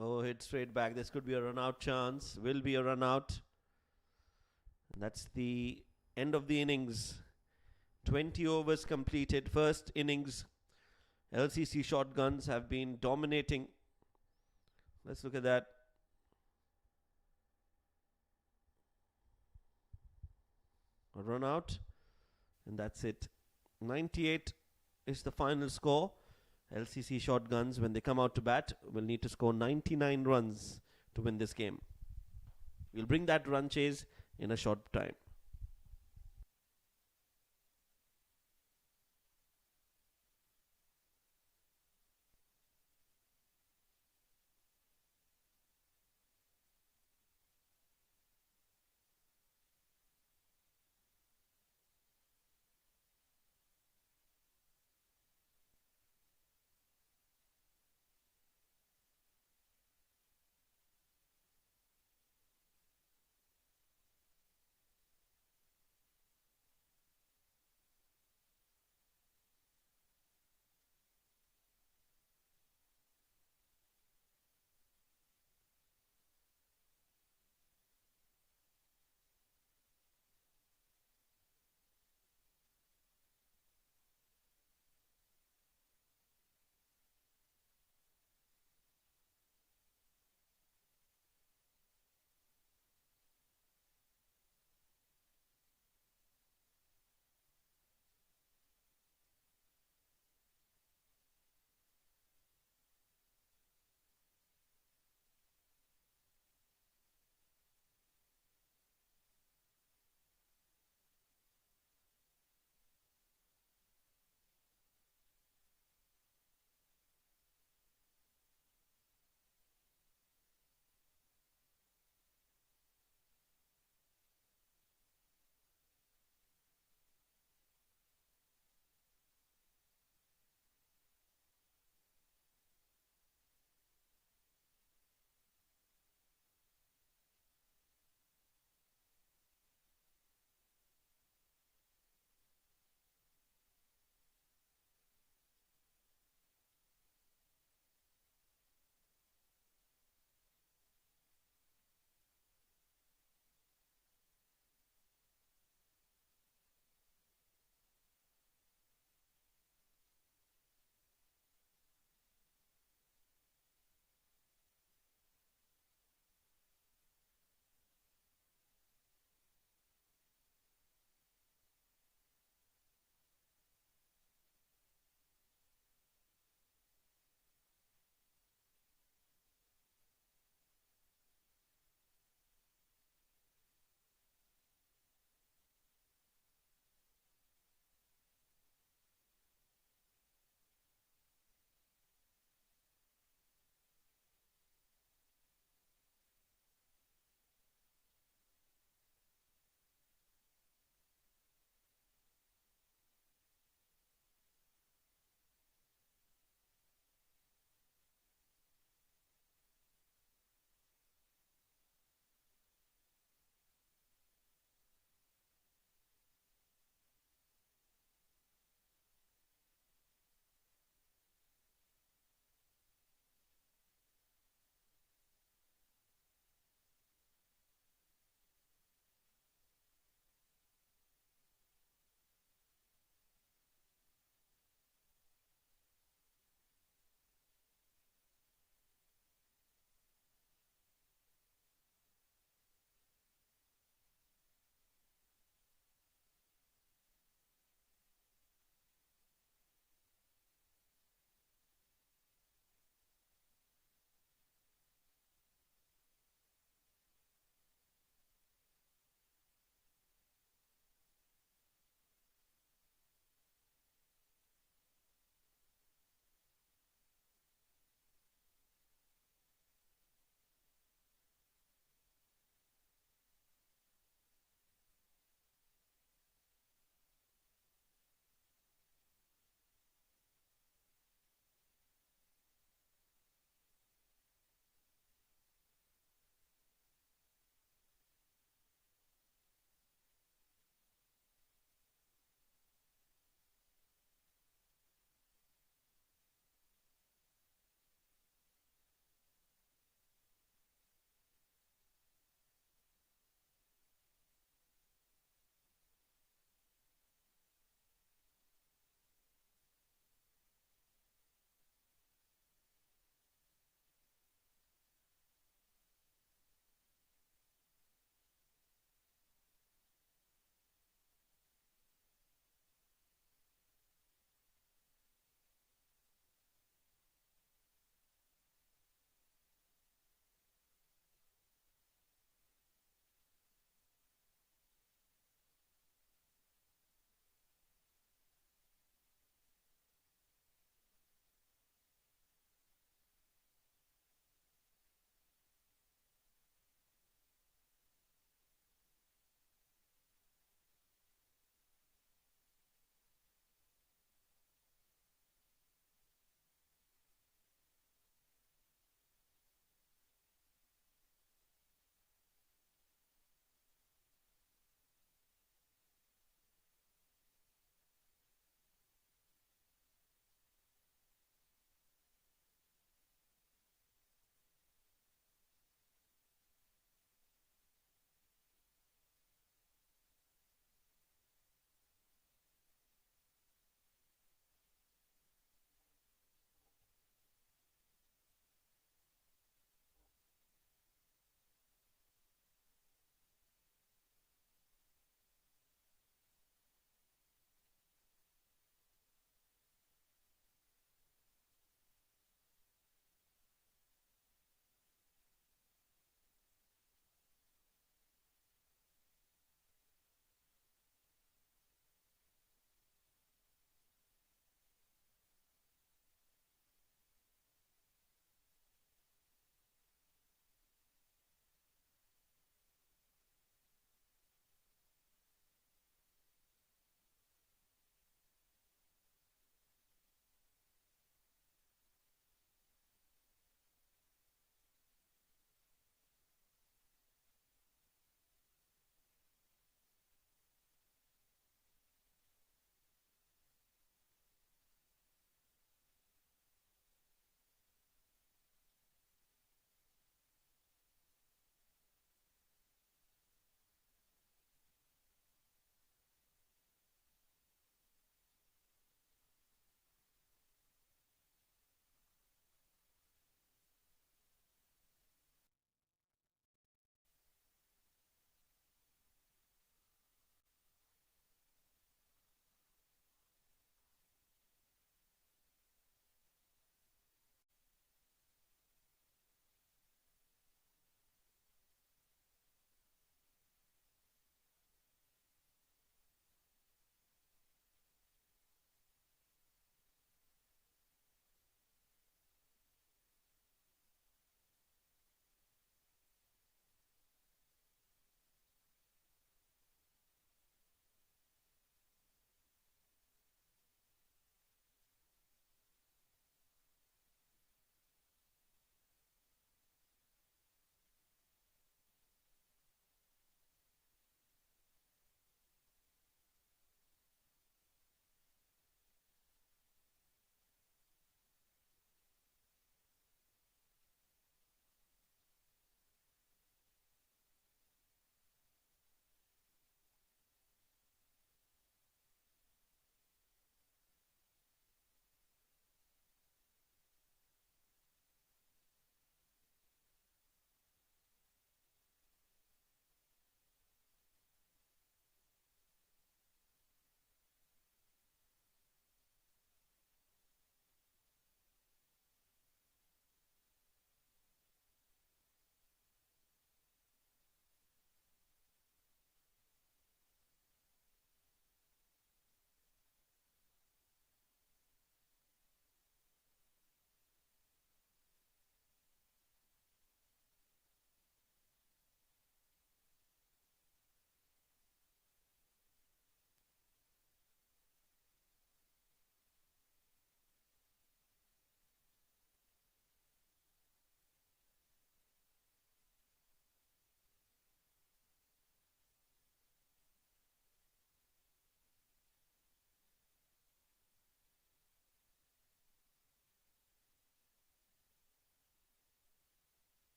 Oh, hit straight back. This could be a run out chance. Will be a run out. And that's the end of the innings. 20 overs completed. First innings. LCC Shotguns have been dominating. Let's look at that. A run out. And that's it. 98 is the final score. LCC Shotguns, when they come out to bat, will need to score 99 runs to win this game. We'll bring that run chase in a short time.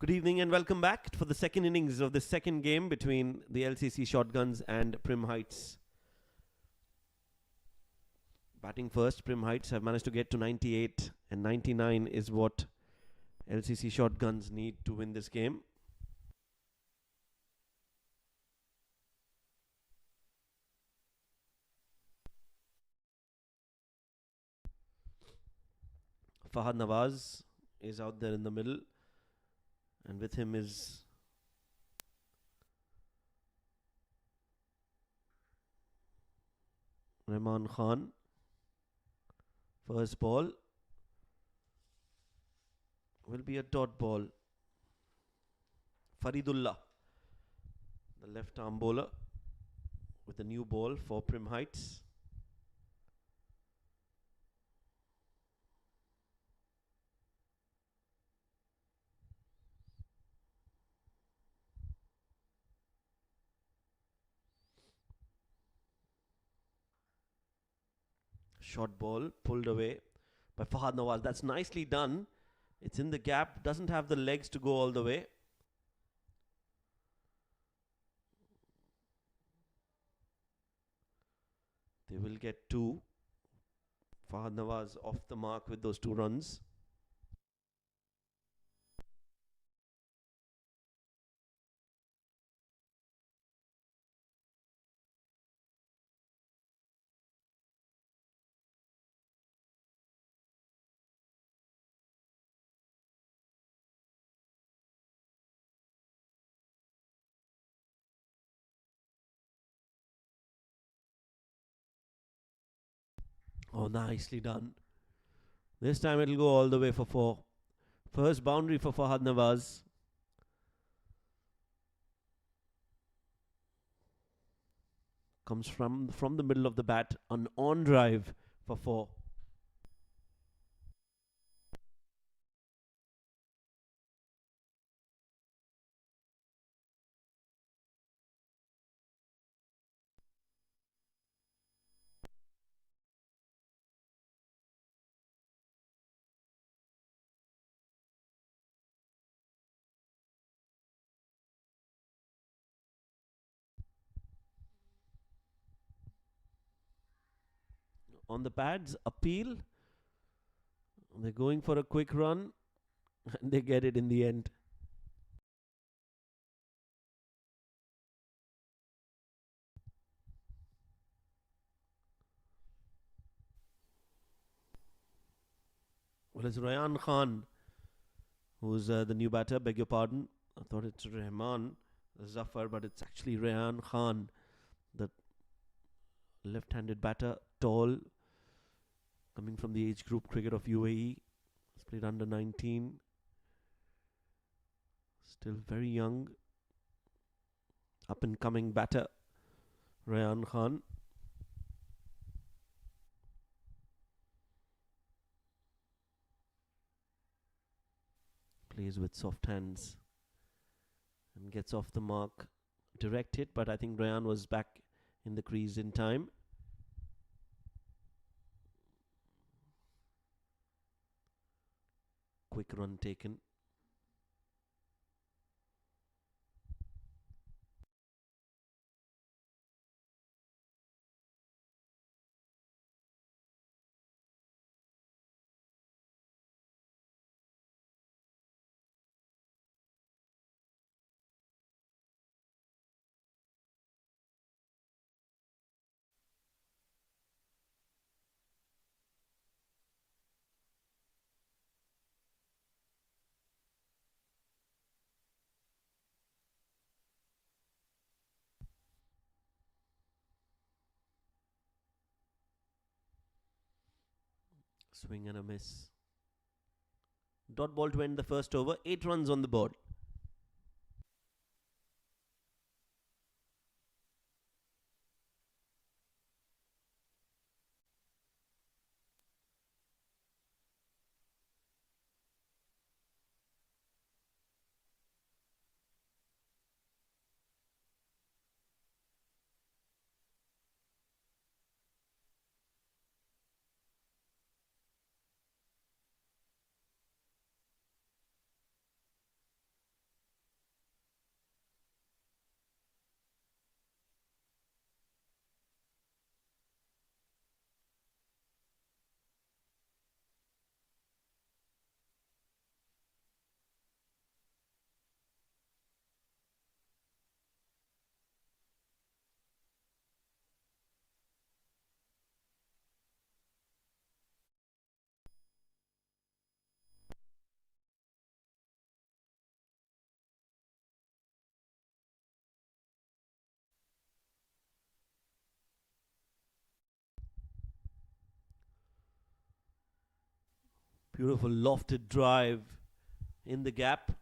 Good evening and welcome back for the second innings of the second game between the LCC Shotguns and Prim Heights. Batting first, Prim Heights have managed to get to 98, and 99 is what LCC Shotguns need to win this game. Fahad Nawaz is out there in the middle, and with him is Rahman Khan. First ball will be a dot ball. Faridullah, the left arm bowler, with a new ball for Prim Heights. Short ball pulled away by Fahad Nawaz. That's nicely done. It's in the gap, doesn't have the legs to go all the way. They will get two. Fahad Nawaz off the mark with those 2 runs. Oh, nicely done. This time it'll go all the way for 4. First boundary for Fahad Nawaz. Comes from the middle of the bat. An on drive for 4. On the pads, appeal. They're going for a quick run and they get it in the end. Well, it's Rayan Khan who's the new batter. Beg your pardon. I thought it's Rahman Zafar, but it's actually Rayan Khan, the left-handed batter, tall, coming from the age group cricket of UAE. He's played under 19. Still very young. Up and coming batter, Rayan Khan. Plays with soft hands and gets off the mark. Direct hit, but I think Rayan was back in the crease in time. Quick run taken. Swing and a miss. Dot ball to end the first over. 8 runs on the board. Beautiful lofted drive in the gap.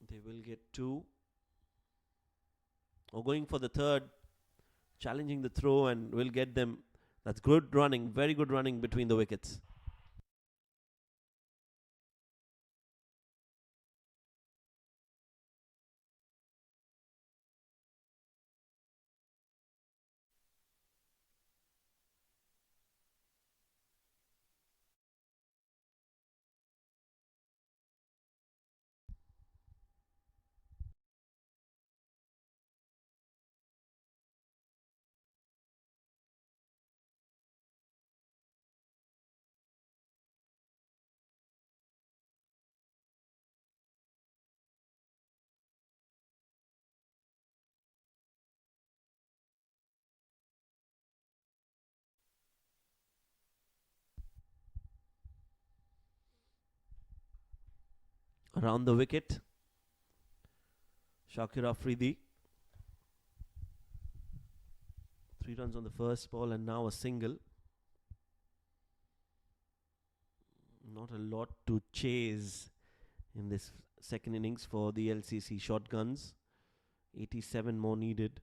They will get 2. Or going for the third, challenging the throw, and will get them. That's good running, very good running between the wickets. Around the wicket, Shakir Afridi. 3 runs on the first ball and now a single. Not a lot to chase in this second innings for the LCC Shotguns. 87 more needed.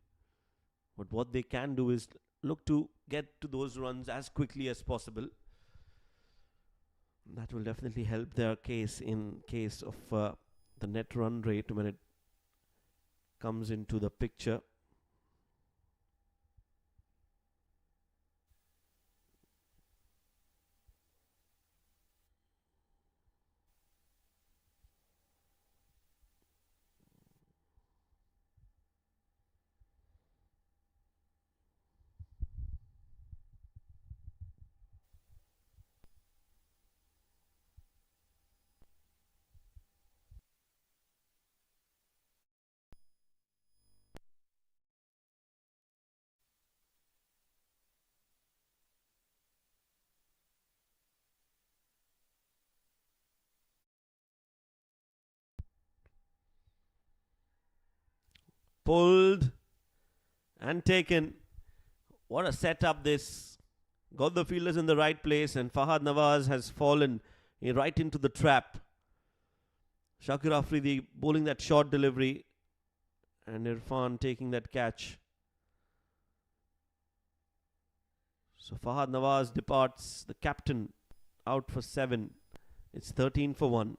But what they can do is look to get to those runs as quickly as possible. That will definitely help their case in case of the net run rate when it comes into the picture. Pulled and taken. What a setup this. Got the fielders in the right place, and Fahad Nawaz has fallen right into the trap. Shakir Afridi bowling that short delivery, and Irfan taking that catch. So Fahad Nawaz departs, the captain, out for 7. It's 13 for 1.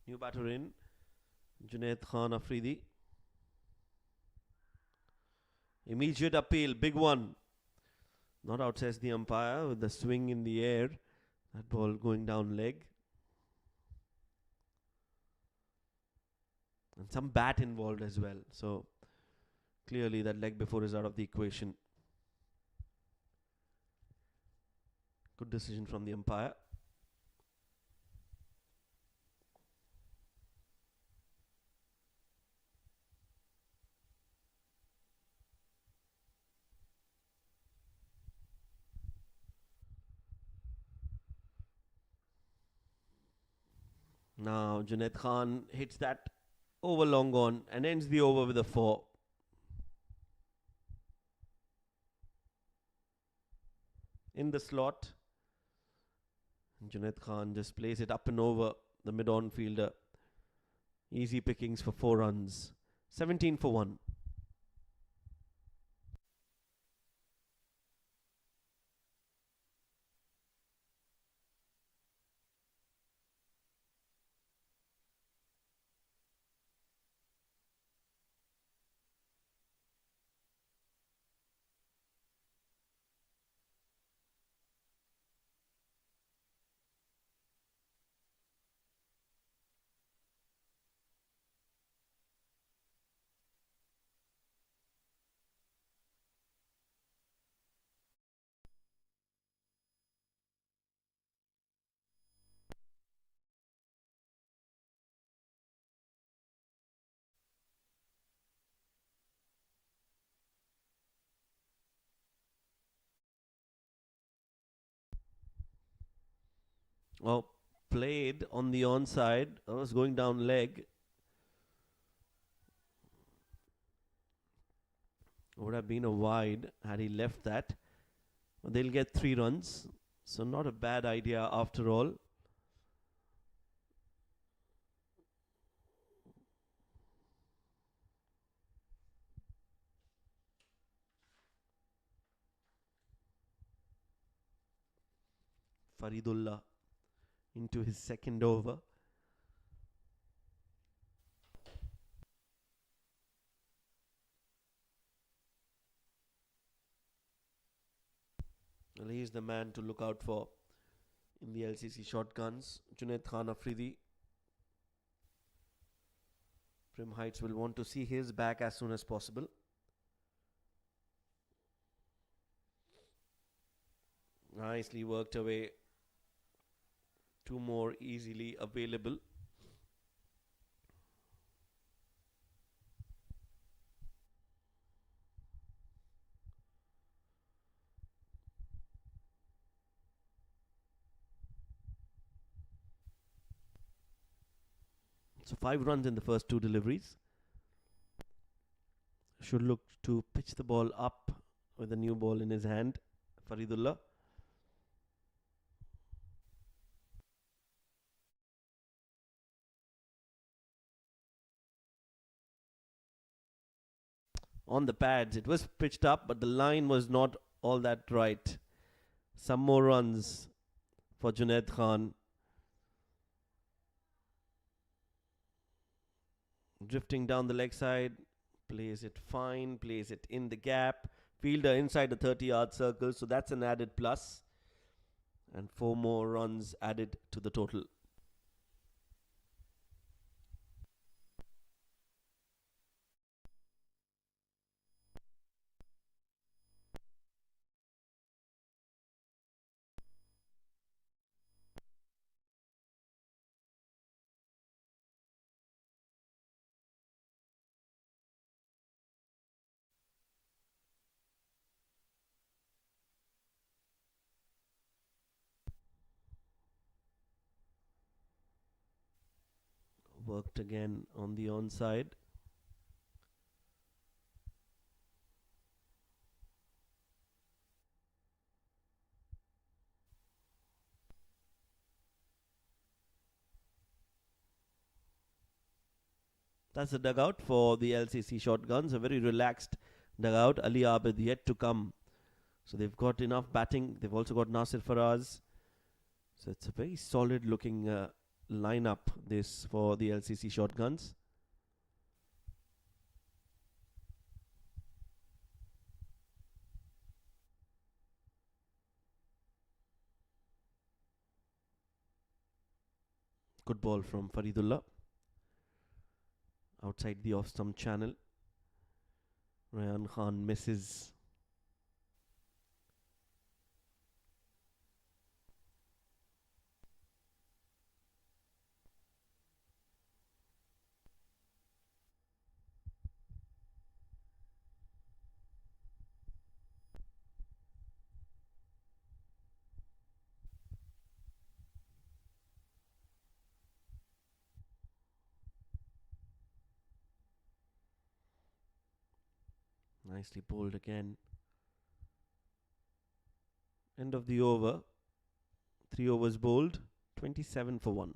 New batter in, Junaid Khan Afridi. Immediate appeal, big one. Not out, says the umpire, with the swing in the air. That ball going down leg. And some bat involved as well. So clearly that leg before is out of the equation. Good decision from the umpire. Now Junaid Khan hits that over long on and ends the over with a 4. in the slot. Junaid Khan just plays it up and over the mid-on fielder. Easy pickings for 4 runs. 17 for 1. Well, played on the onside. I was going down leg. Would have been a wide had he left that. They'll get 3 runs. So not a bad idea after all. Faridullah into his second over. Well, he is the man to look out for in the LCC Shotguns. Junaid Khan Afridi. Prim Heights will want to see his back as soon as possible. Nicely worked away. 2 more easily available. So 5 runs in the first 2 deliveries. Should look to pitch the ball up with a new ball in his hand. Faridullah. On the pads, it was pitched up, but the line was not all that right. Some more runs for Junaid Khan. Drifting down the leg side, plays it fine, plays it in the gap. Fielder inside the 30-yard circle, so that's an added plus. And 4 more runs added to the total. Worked again on the onside. That's the dugout for the LCC Shotguns. A very relaxed dugout. Ali Abid yet to come. So they've got enough batting. They've also got Nasir Faraz. So it's a very solid looking lineup this for the LCC Shotguns. Good ball from Faridullah. Outside the off-stump channel. Rayan Khan misses. Nicely bowled again. End of the over. 3 overs bowled. 27 for 1.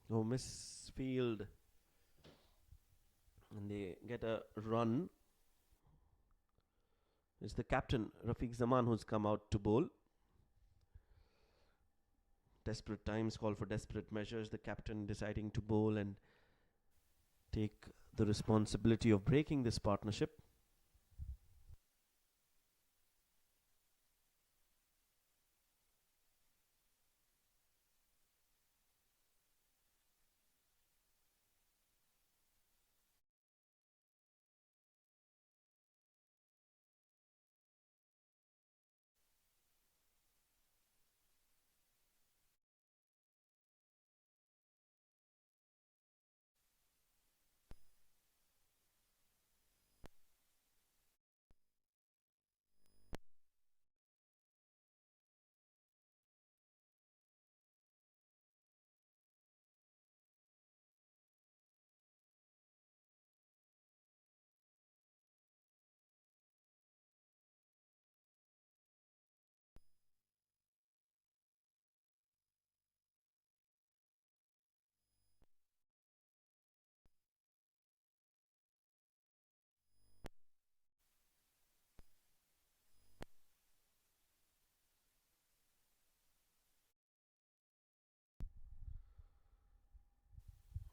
Oh, misfield. And they get a run. It's the captain, Rafiq Zaman, who's come out to bowl. Desperate times call for desperate measures. The captain deciding to bowl and take the responsibility of breaking this partnership.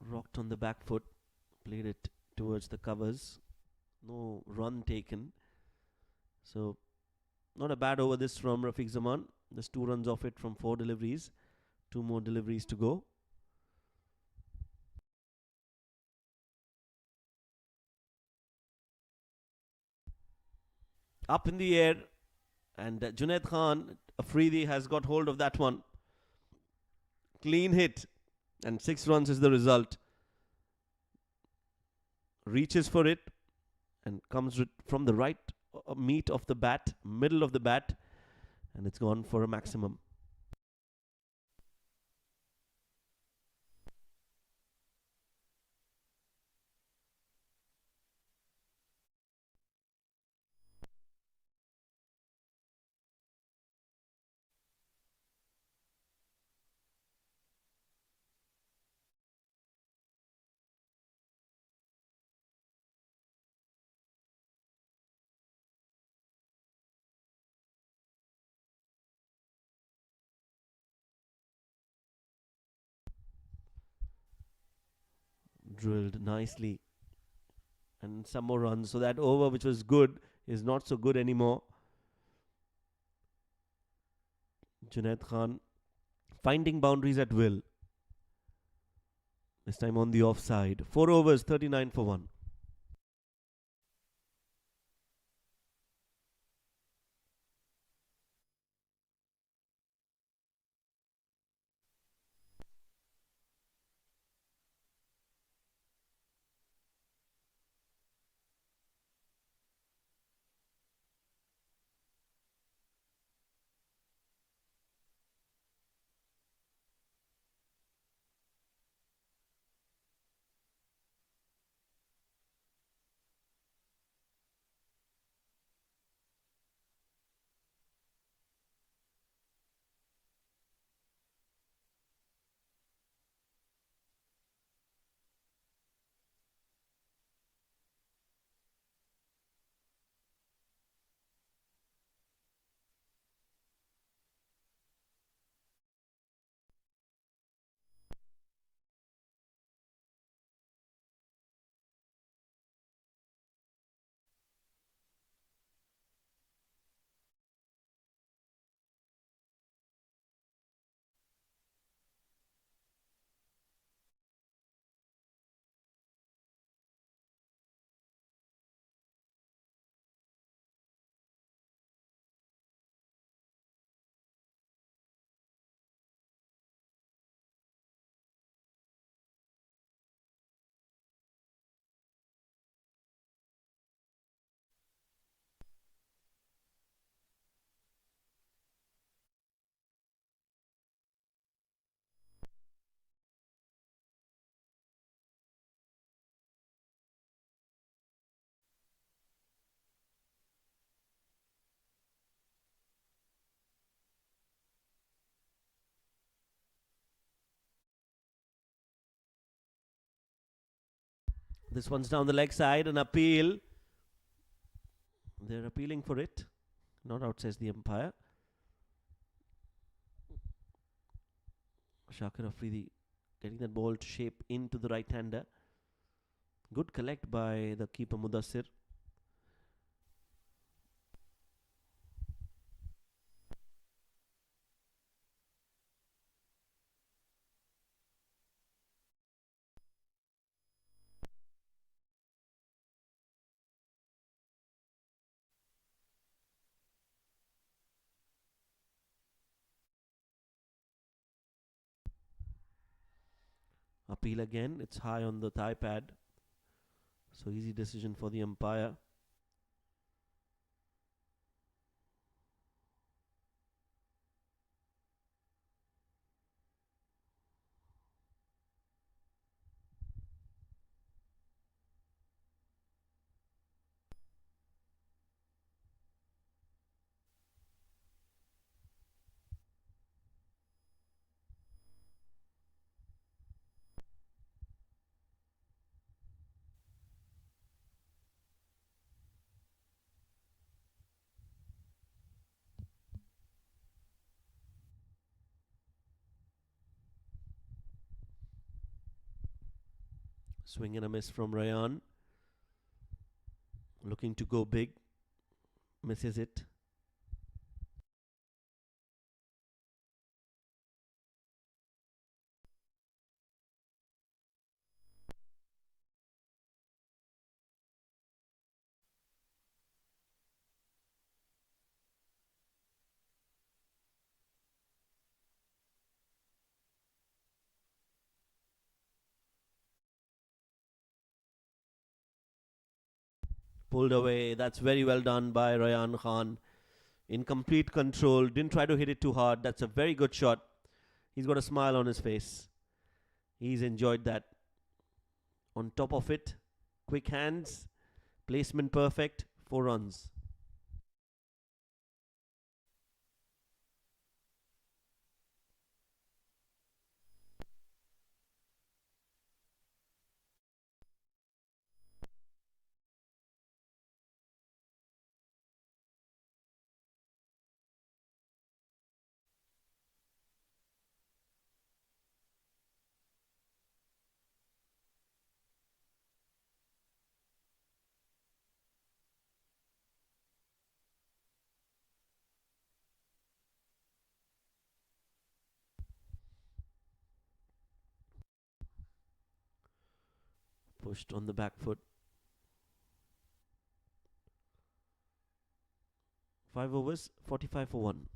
Rocked on the back foot, played it towards the covers. No run taken. So, not a bad over this from Rafiq Zaman. There's 2 runs off it from 4 deliveries. 2 more deliveries to go. Up in the air, and Junaid Khan, Afridi, has got hold of that one. Clean hit, and 6 runs is the result. Reaches for it and comes from the right meat of the bat, middle of the bat, and it's gone for a maximum. Drilled nicely, and some more runs. So that over, which was good, is not so good anymore. Junaid Khan finding boundaries at will. This time on the offside. 4 overs, 39 for 1. This one's down the leg side, an appeal. They're appealing for it. Not out, says the umpire. Shakir Afridi getting that ball to shape into the right-hander. Good collect by the keeper Mudassir. Appeal again. It's high on the thigh pad. So easy decision for the umpire. Swing and a miss from Rayan. Looking to go big. Misses it. Pulled away. That's very well done by Rayan Khan. In complete control. Didn't try to hit it too hard. That's a very good shot. He's got a smile on his face. He's enjoyed that. On top of it, quick hands. Placement perfect. 4 runs. Pushed on the back foot. 5 overs, 45 for 1.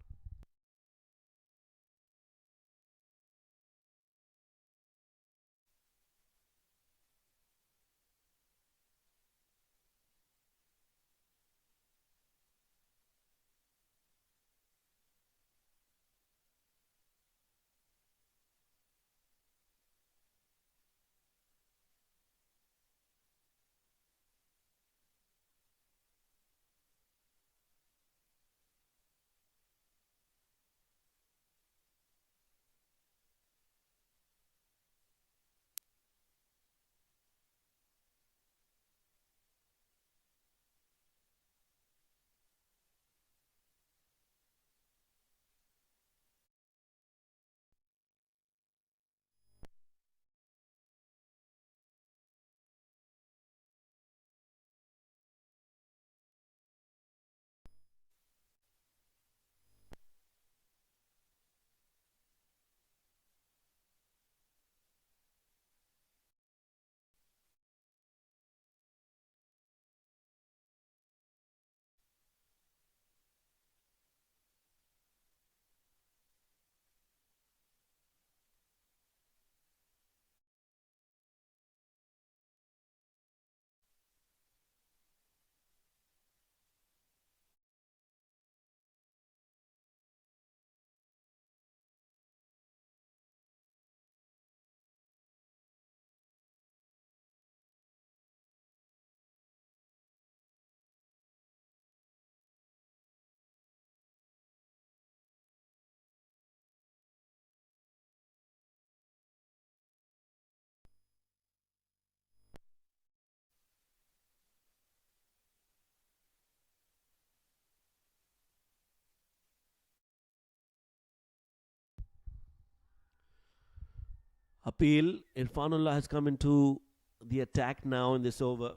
appeal. Irfanullah has come into the attack now in this over.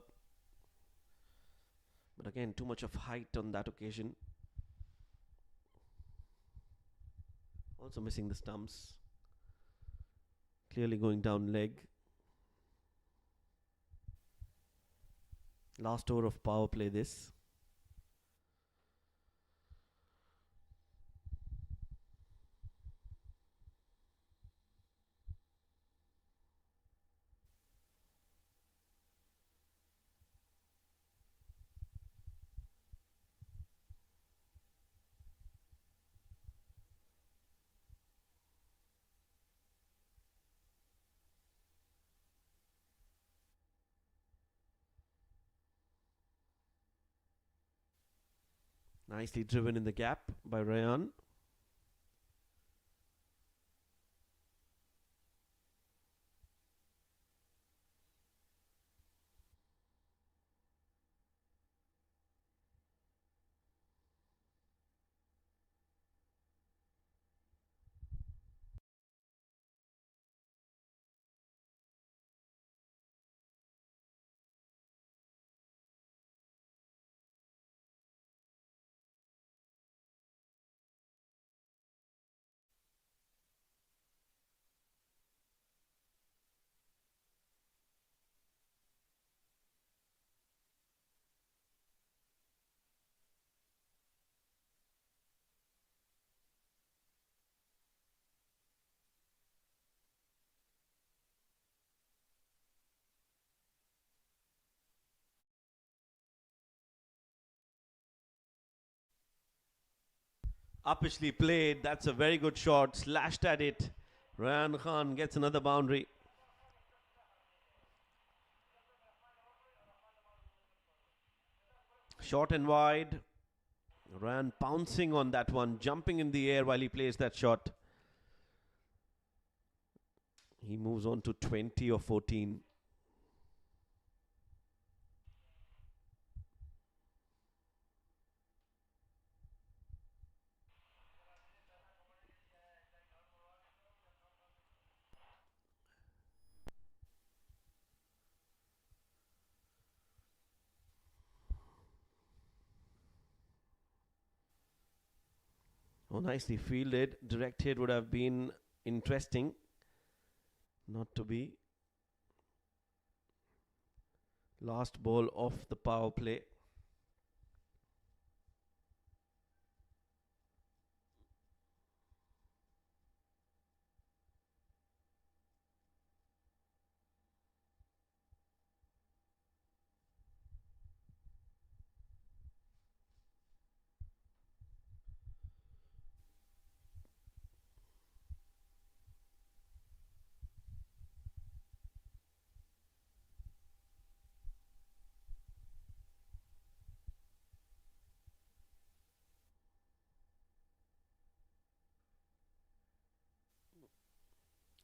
But again, too much of height on that occasion. Also missing the stumps. Clearly going down leg. Last over of power play this. Nicely driven in the gap by Rayan. Uppishly played. That's a very good shot. Slashed at it. Rayan Khan gets another boundary. Short and wide. Rayan pouncing on that one, jumping in the air while he plays that shot. He moves on to 20 or 14. Oh, nicely fielded. Direct hit would have been interesting. Not to be. Last ball off the power play.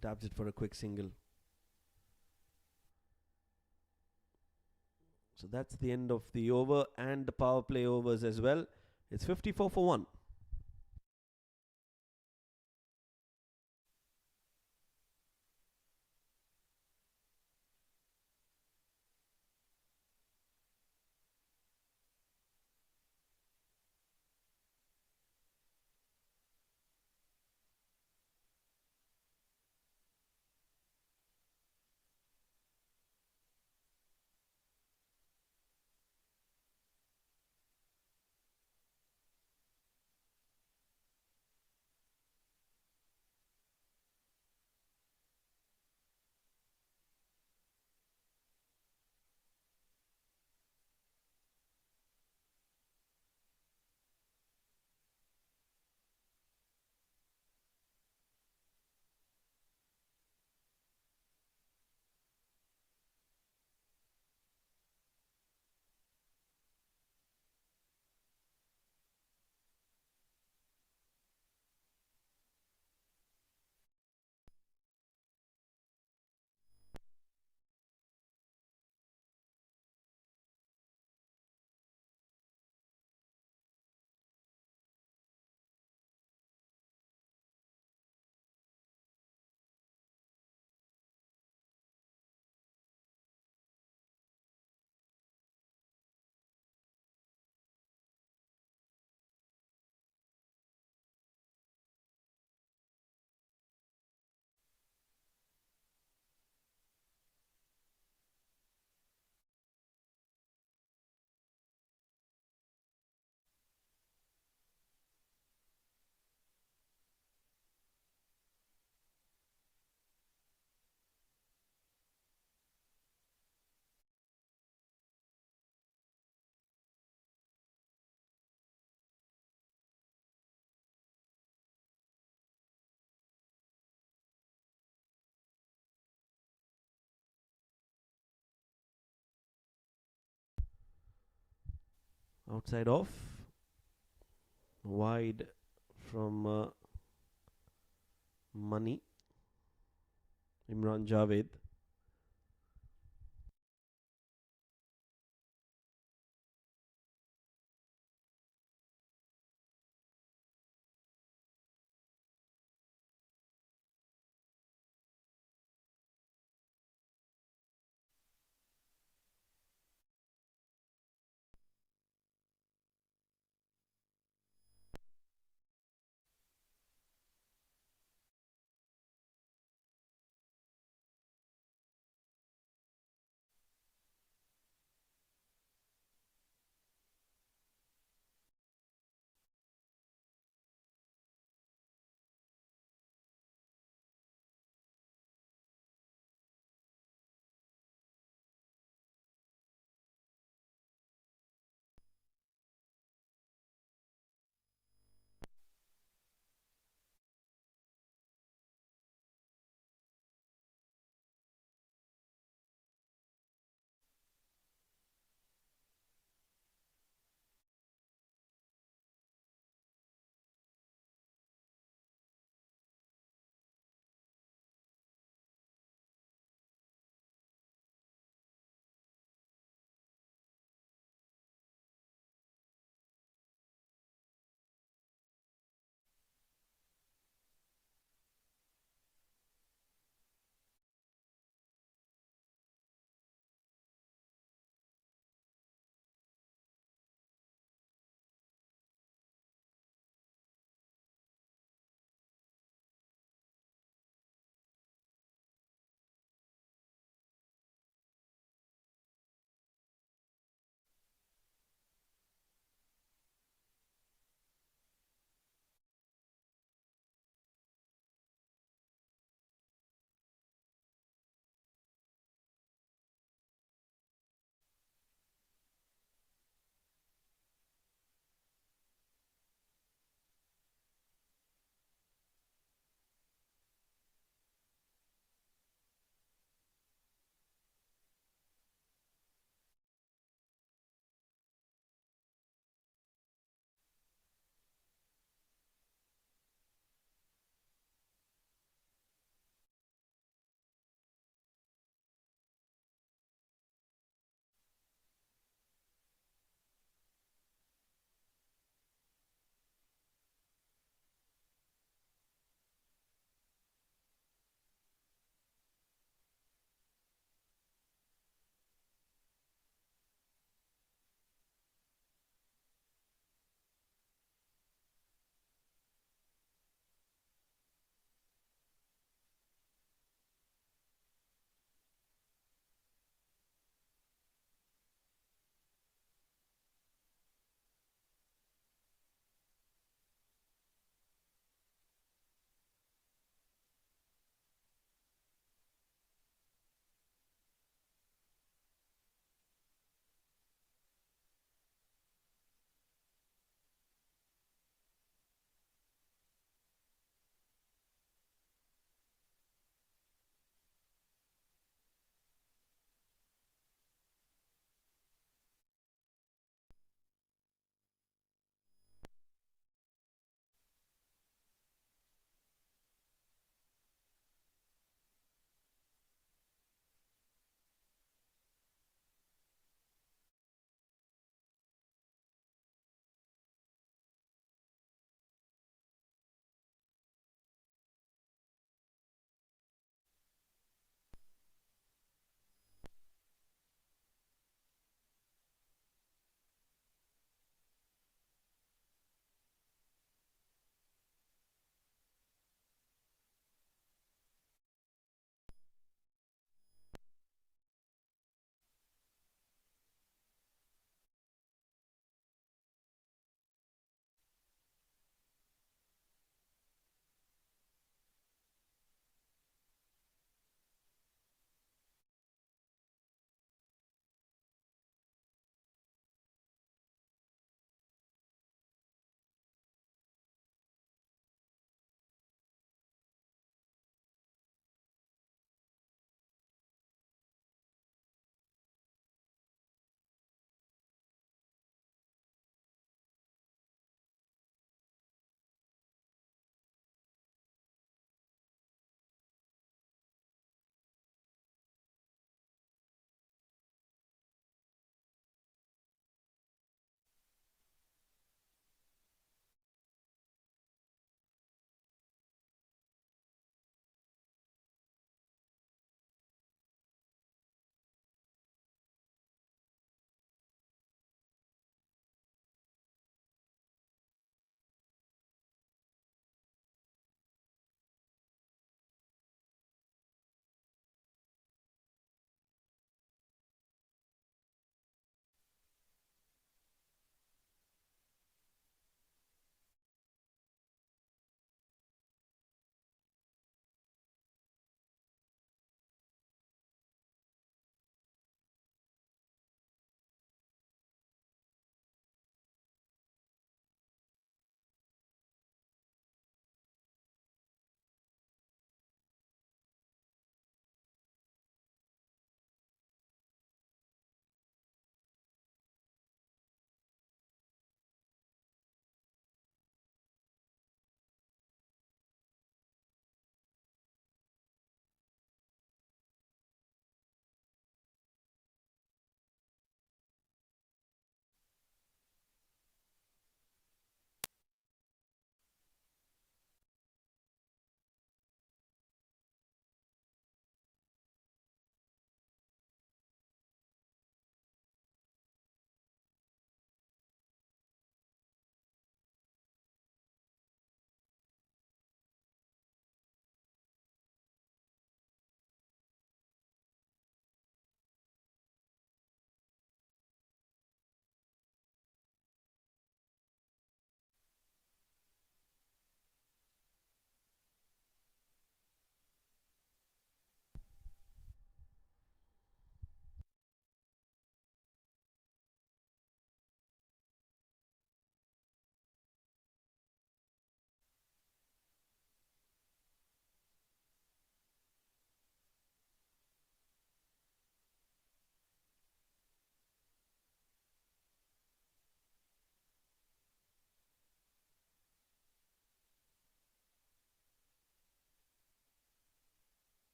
Dabs it for a quick single. So that's the end of the over and the power play overs as well. It's 54 for 1. Outside off. Wide from Money. Imran Javed.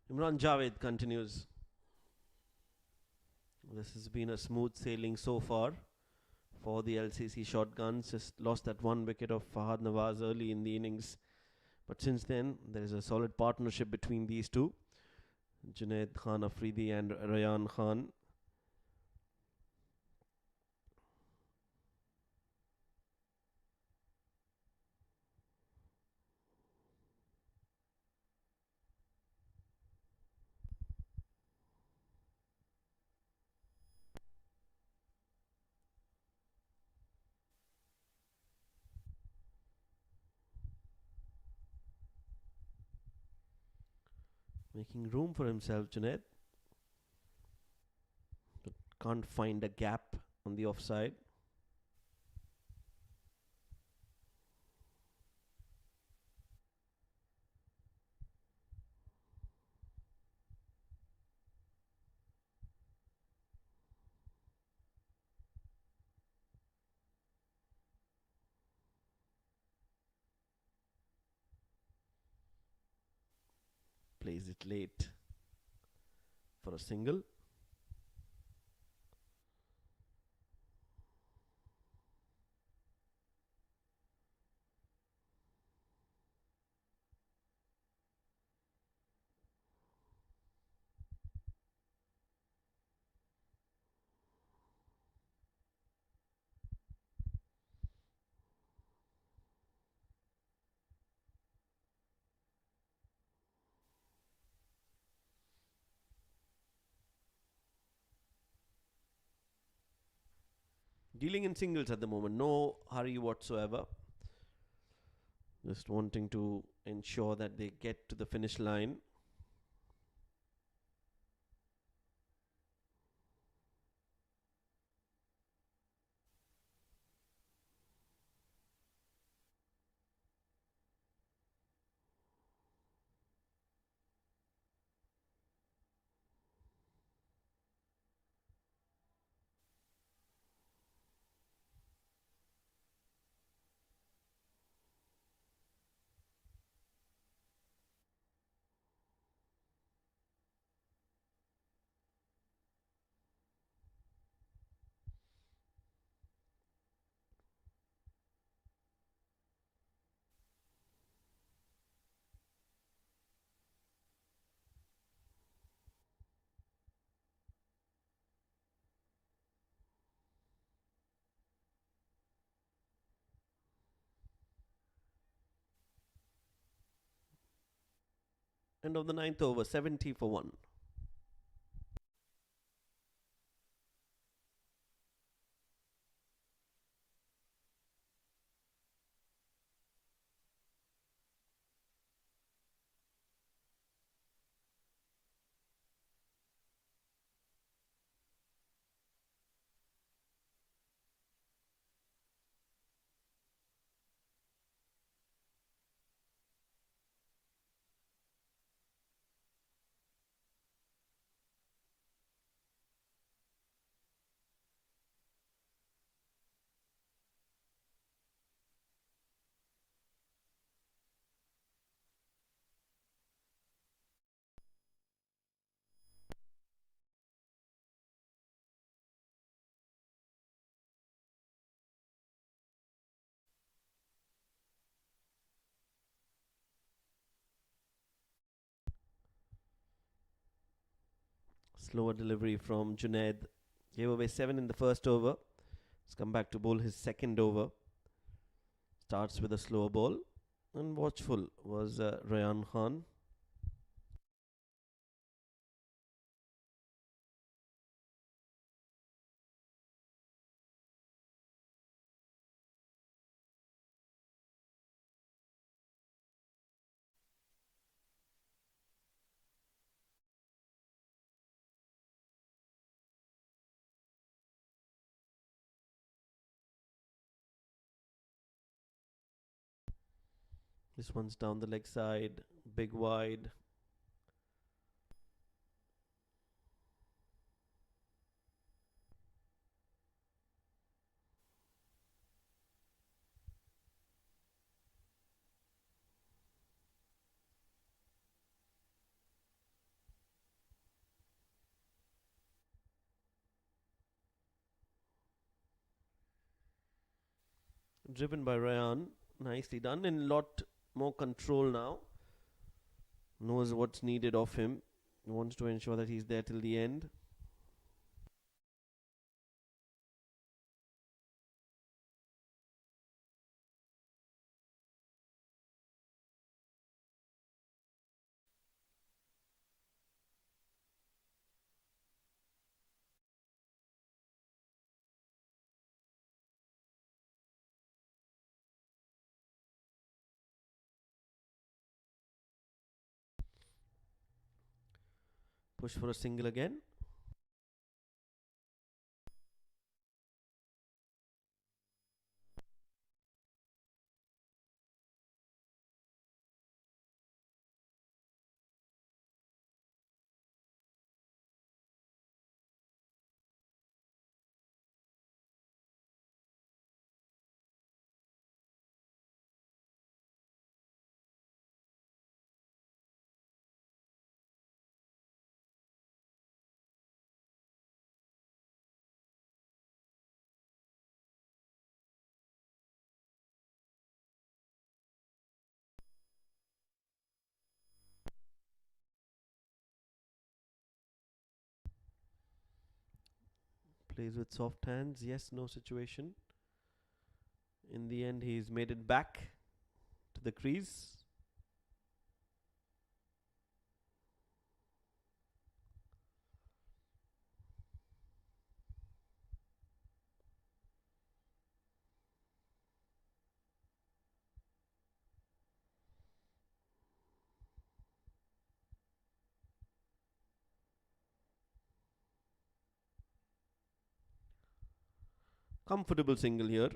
Imran Javed continues. This has been a smooth sailing so far for the LCC Shotguns. Just lost that one wicket of Fahad Nawaz early in the innings. But since then, there is a solid partnership between these two. Junaid Khan Afridi and Rayan Khan. Making room for himself, Junaid. But can't find a gap on the offside. Plays it late for a single. Dealing in singles at the moment, no hurry whatsoever. Just wanting to ensure that they get to the finish line. End of the ninth over, 70 for 1. Slower delivery from Junaid. Gave away 7 in the first over. He's come back to bowl his second over. Starts with a slower ball. And watchful was Rayan Khan. This one's down the leg side. Big wide. Driven by Ryan. Nicely done. And a lot more control now. Knows what's needed of him. Wants to ensure that he's there till the end. Push for a single again. Plays with soft hands. Yes, no situation. In the end, he's made it back to the crease. Comfortable single here.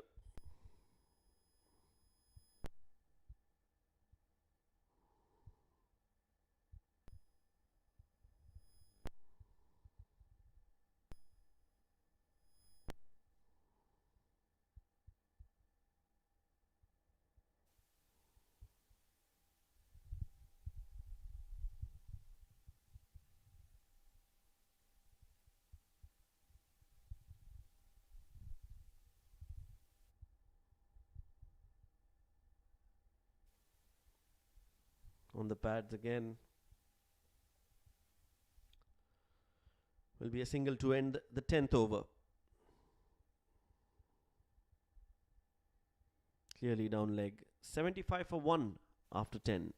On the pads again. Will be a single to end the 10th over. Clearly down leg. 75 for 1 after 10.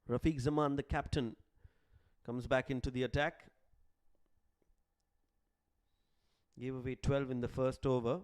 Rafiq Zaman, the captain, comes back into the attack. Gave away 12 in the first over.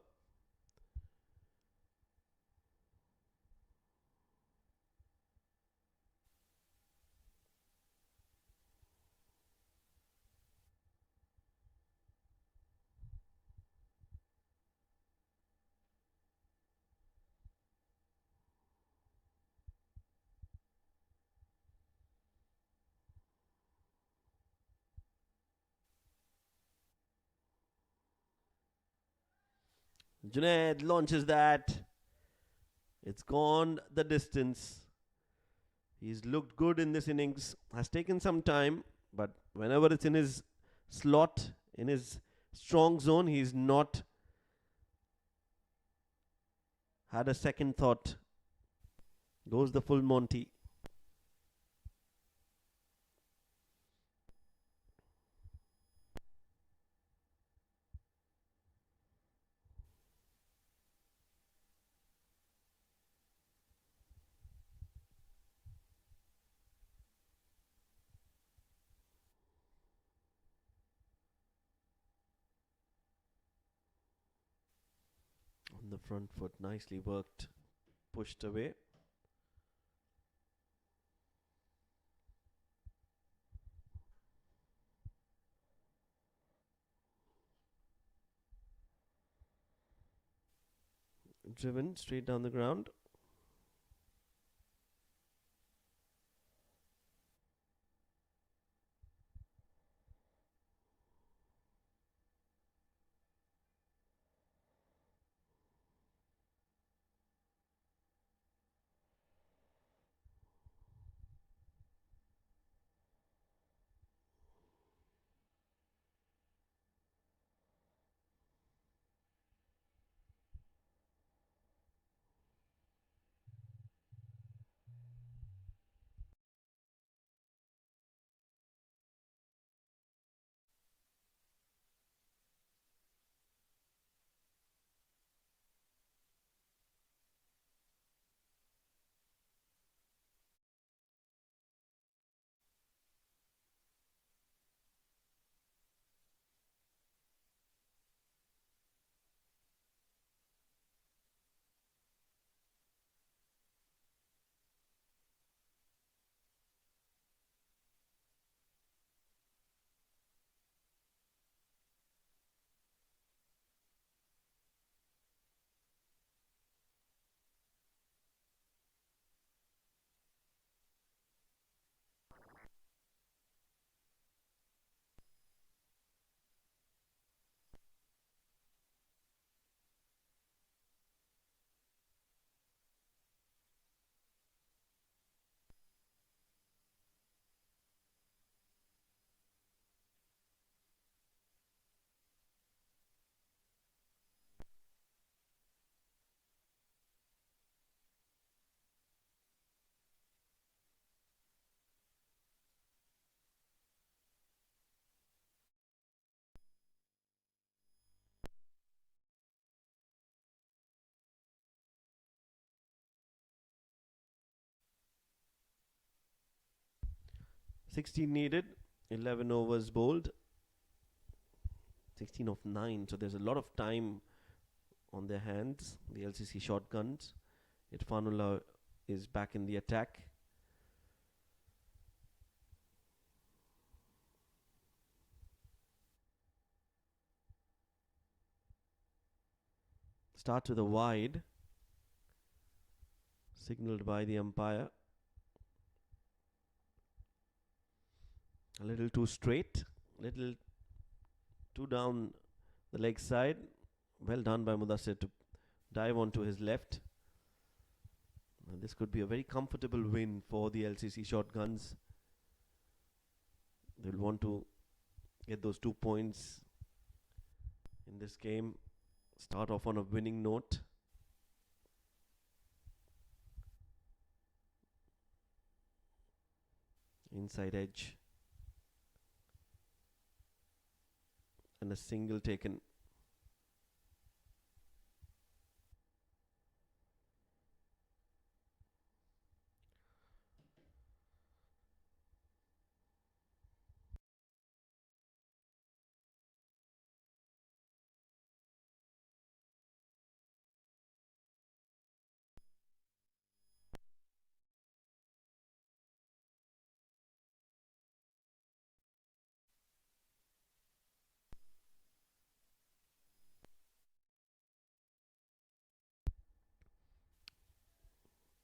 Junaid launches that. It's gone the distance. He's looked good in this innings. Has taken some time, but whenever it's in his slot, in his strong zone, he's not had a second thought. Goes the full Monty. On the front foot, nicely worked. Pushed away. Driven straight down the ground. Sixteen needed. 11 overs bowled. 16 of 9. So there's a lot of time on their hands. The LCC Shotguns. Irfanullah is back in the attack. Starts with a wide. Signalled by the umpire. A little too straight. Little too down the leg side. Well done by Mudassir to dive onto his left. And this could be a very comfortable win for the LCC Shotguns. They'll want to get those 2 points in this game. Start off on a winning note. Inside edge. And a single taken.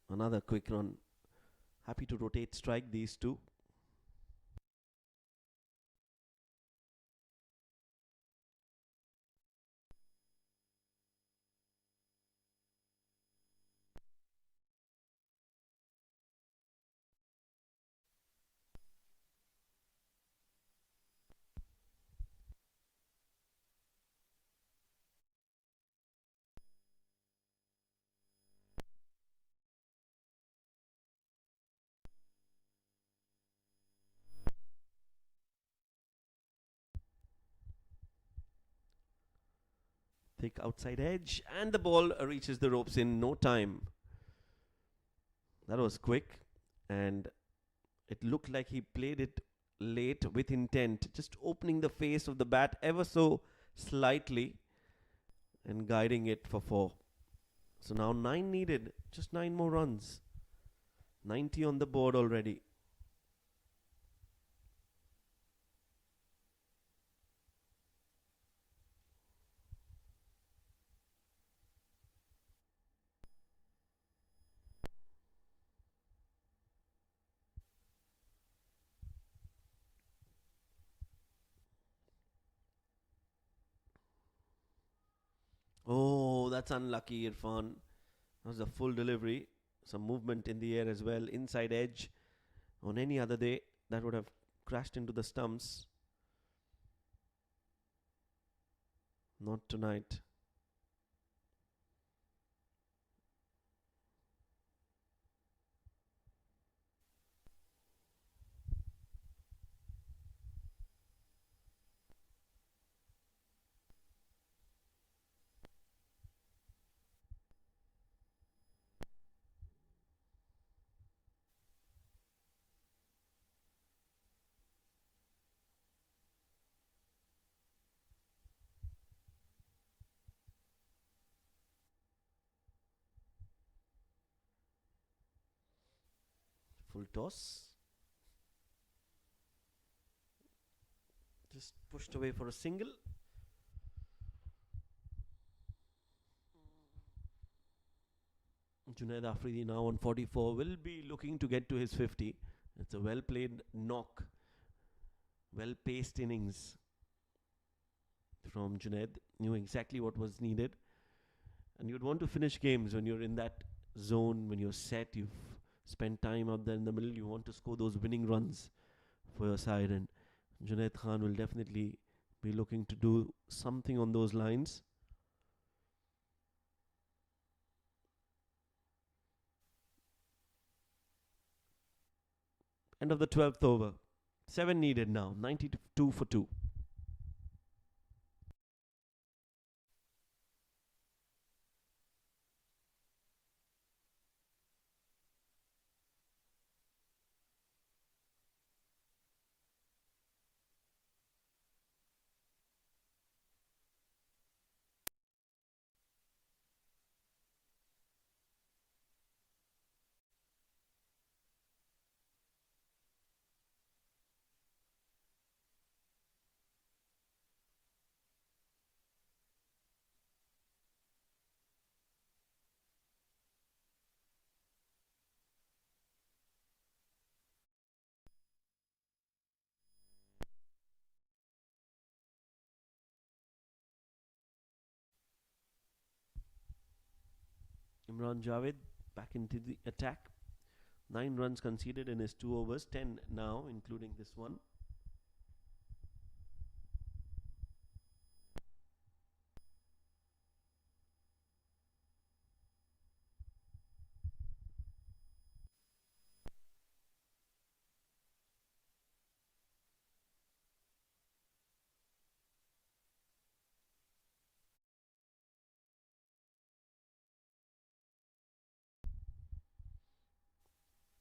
Another quick run. Happy to rotate strike these two. Thick outside edge, and the ball reaches the ropes in no time. That was quick, and it looked like he played it late with intent, just opening the face of the bat ever so slightly and guiding it for 4. So now 9 needed, just 9 more runs. 90 on the board already. Oh, that's unlucky, Irfan. That was a full delivery. Some movement in the air as well. Inside edge. On any other day, that would have crashed into the stumps. Not tonight. Full toss. Just pushed away for a single. Junaid Afridi now on 44 will be looking to get to his 50. It's a well played knock. Well paced innings from Junaid. Knew exactly what was needed. And you'd want to finish games when you're in that zone, when you're set, you've spent time out there in the middle, you want to score those winning runs for your side. And Junaid Khan will definitely be looking to do something on those lines. End of the 12th over. 7 needed now. 92 for 2. Imran Javed back into the attack. 9 runs conceded in his 2 overs. 10 now, including this one.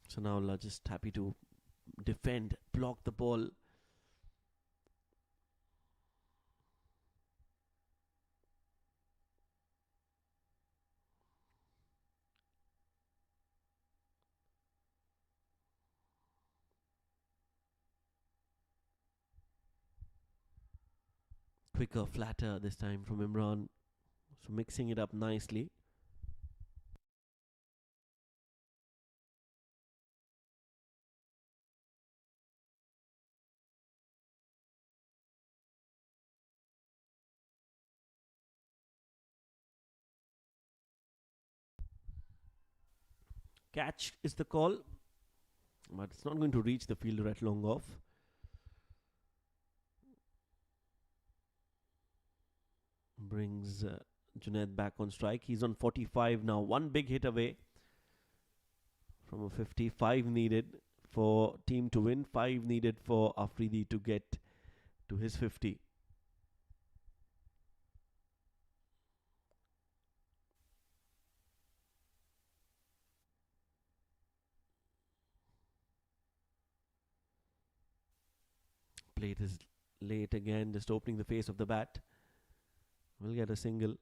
So now Allah just happy to defend, block the ball. Quicker, flatter this time from Imran. So mixing it up nicely. Catch is the call, but it's not going to reach the fielder at long off. Brings Junaid back on strike. He's on 45 now. One big hit away from a 55 needed for team to win. 5 needed for Afridi to get to his 50. Late is late again, just opening the face of the bat. Will get a single.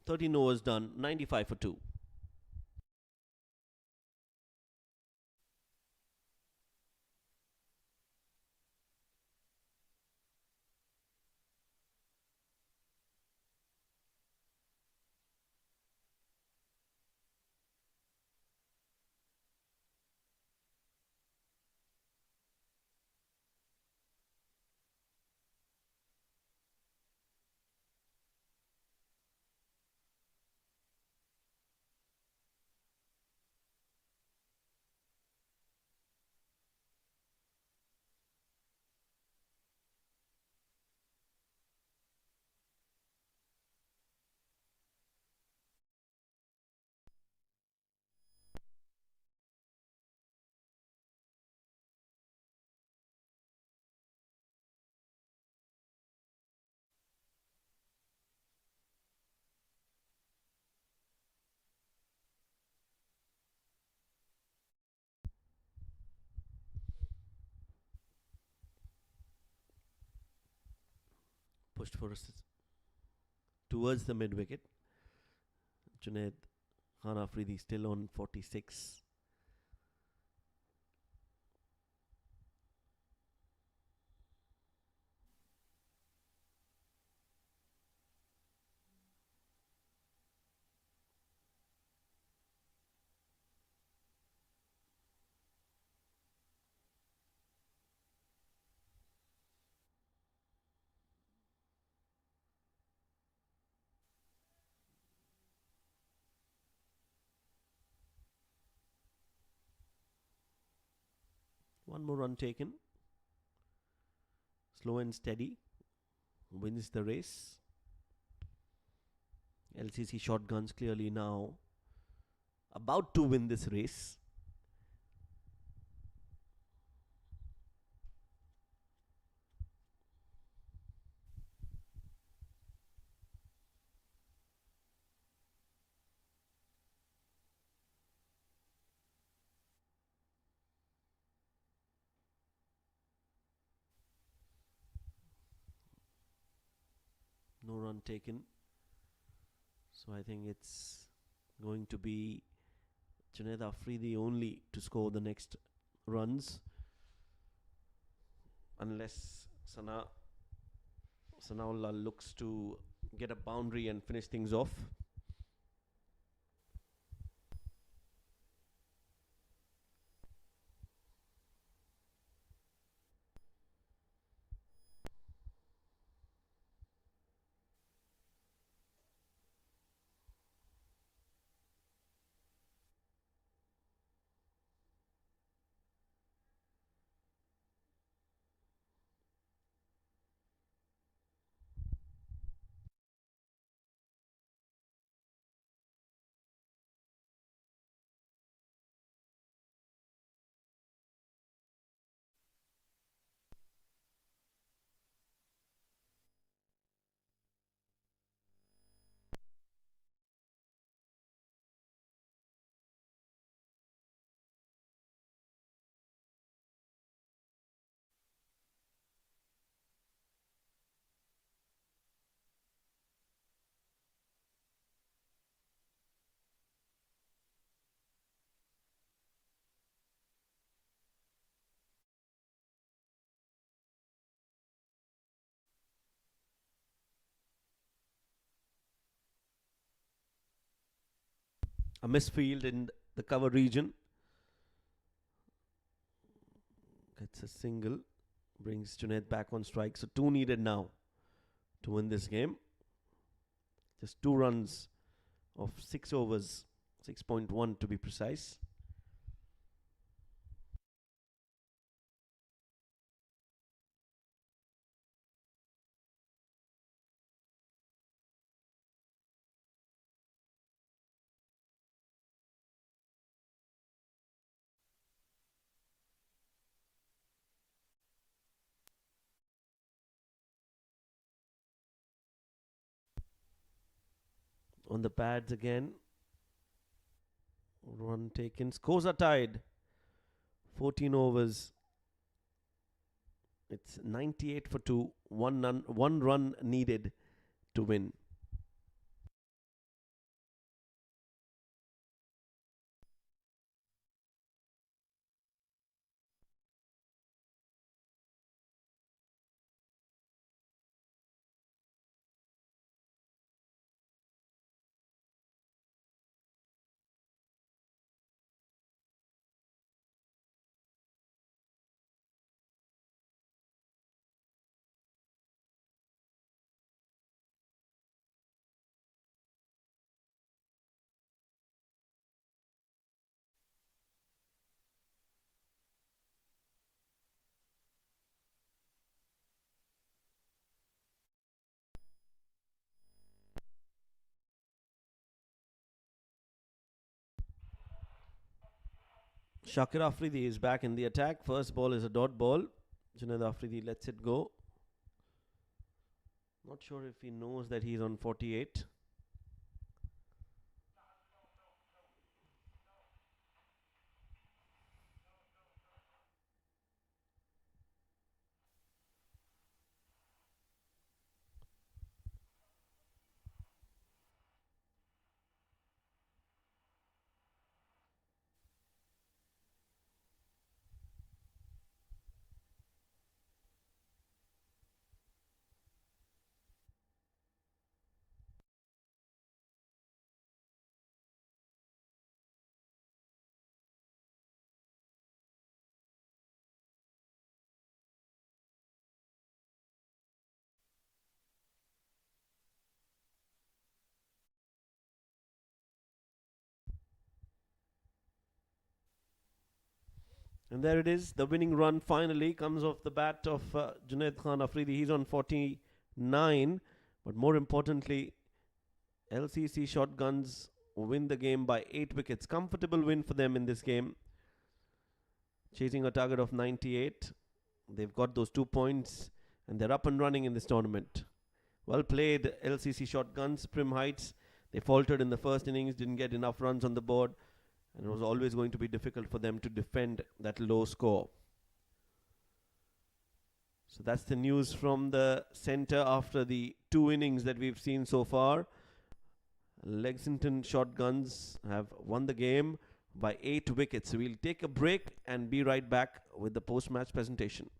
Thirteen overs done, 95 for 2. Pushed for towards the mid wicket. Junaid Khan Afridi still on 46. One more run taken. Slow and steady. Wins the race. LCC Shotguns clearly now about to win this race. No run taken. So I think it's going to be Junaid Afridi only to score the next runs. Unless Sanaullah looks to get a boundary and finish things off. A misfield in the cover region. Gets a single. Brings Junaid back on strike. So 2 needed now to win this game. Just 2 runs of 6 overs. 6.1 to be precise. on the pads again. Run taken. Scores are tied. 14 overs. It's 98 for 2. One run needed to win. Shakir Afridi is back in the attack. First ball is a dot ball. Junaid Afridi lets it go. Not sure if he knows that he's on 48. And there it is. The winning run finally comes off the bat of Junaid Khan Afridi. He's on 49. But more importantly, LCC Shotguns win the game by 8 wickets. Comfortable win for them in this game. Chasing a target of 98. They've got those 2 points and they're up and running in this tournament. Well played, LCC Shotguns. Prim Heights. They faltered in the first innings, didn't get enough runs on the board. And it was always going to be difficult for them to defend that low score. So that's the news from the centre after the 2 innings that we've seen so far. Lexington Shotguns have won the game by 8 wickets. So we'll take a break and be right back with the post-match presentation.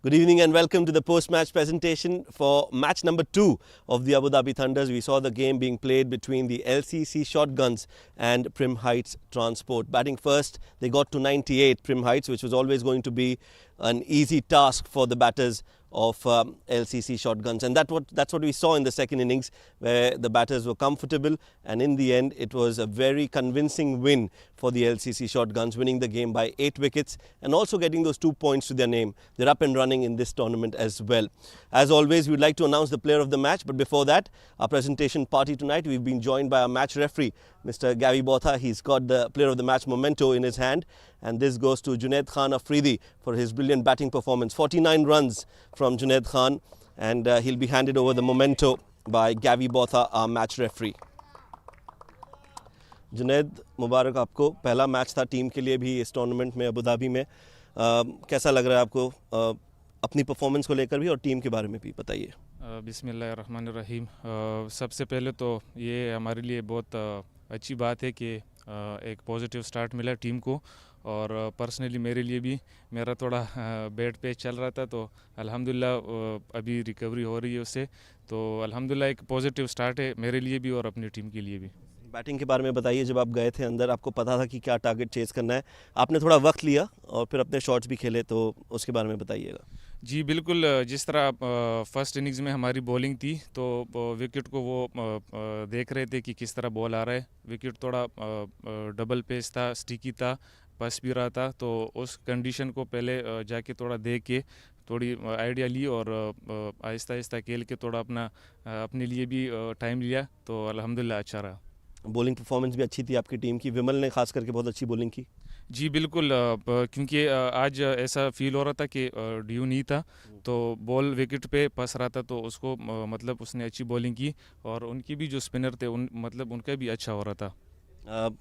Good evening and welcome to the post-match presentation for match number 2 of the Abu Dhabi Thunders. We saw the game being played between the LCC Shotguns and Prim Heights Transport. Batting first, they got to 98, Prim Heights, which was always going to be an easy task for the batters of LCC Shotguns, and that's what we saw in the second innings, where the batters were comfortable, and in the end it was a very convincing win for the LCC Shotguns, winning the game by 8 wickets and also getting those 2 points to their name. They're up and running in this tournament as well. As always, we'd like to announce the player of the match, but before that, our presentation party tonight, we've been joined by our match referee, Mr. Gavi Botha. He's got the player of the match memento in his hand, and this goes to Junaid Khan Afridi for his brilliant batting performance. 49 runs from Junaid Khan, and he'll be handed over the memento by Gavi Botha, our match referee. Junaid, मुबारक आपको. पहला match था team के लिए भी इस tournament में Abu Dhabi में. कैसा लग रहा है आपको अपनी परफॉर्मेंस को लेकर भी और टीम के बारे में भी बताइए. बिस्मिल्लाहिर्रहमानिर्रहीम. सबसे पहले तो ये हमारे लिए बहुत अच्छी बात है कि एक पॉजिटिव स्टार्ट मिला टीम को, और पर्सनली मेरे लिए भी मेरा थोड़ा बैड पेच चल रहा था, तो अल्हम्दुलिल्लाह अभी रिकवरी हो रही है उससे. तो अल्हम्दुलिल्लाह एक पॉजिटिव स्टार्ट है मेरे लिए भी और अपनी टीम के लिए भी. बैटिंग के बारे में बताइए. जब आप गए थे अंदर, आपको पता था कि क्या टारगेट चेस करना है, आपने थोड़ा वक्त लिया और फिर अपने शॉट्स भी खेले, तो उसके बारे में बताइएगा. जी बिल्कुल. जिस तरह फर्स्ट इनिंग्स में हमारी बॉलिंग थी, तो विकेट को वो देख रहे थे कि किस तरह बॉल आ रहा है. विकेट थोड़ा डबल पेस था, स्टिकी था, पस भी रहा था, तो उस कंडीशन को पहले जाके थोड़ा देख के थोड़ी आइडिया ली और आहिस्ता आहिस्ता खेल के थोड़ा अपने लिए भी टाइम लिया, तो अल्हम्दुलिल्लाह अच्छा रहा. बॉलिंग परफॉर्मेंस भी अच्छी थी आपकी टीम की. विमल ने खास करके बहुत अच्छी बॉलिंग की. जी बिल्कुल. क्योंकि आज ऐसा फील हो रहा था कि ड्यू नहीं था, तो बॉल विकेट पे फंस रहा था, तो उसको मतलब उसने अच्छी बॉलिंग की, और उनकी भी जो स्पिनर थे मतलब उनका भी अच्छा हो रहा था.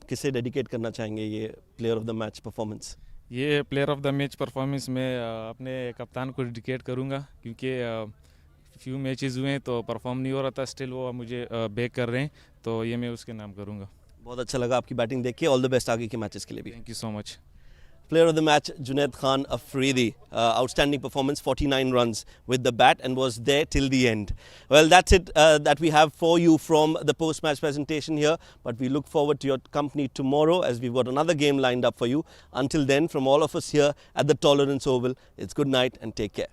किसे डेडिकेट करना चाहेंगे ये player of the match performance? ये player of the match performance मैं अपने कप्तान को डेडिकेट करूँगा, क्योंकि फ्यू मैचेस हुए हैं तो परफॉर्म नहीं हो रहा था, स्टिल वो मुझे बैक कर रहे हैं, तो ये मैं उसके नाम करूँगा. बहुत अच्छा लगा आपकी बैटिंग देख के. ऑल द बेस्ट आगे के मैचेस के लिए भी. Thank you so much. Player of the match, Junaid Khan Afridi. Outstanding performance, 49 runs with the bat, and was there till the end. Well, that's it that we have for you from the post-match presentation here. But we look forward to your company tomorrow, as we've got another game lined up for you. Until then, from all of us here at the Tolerance Oval, it's good night and take care.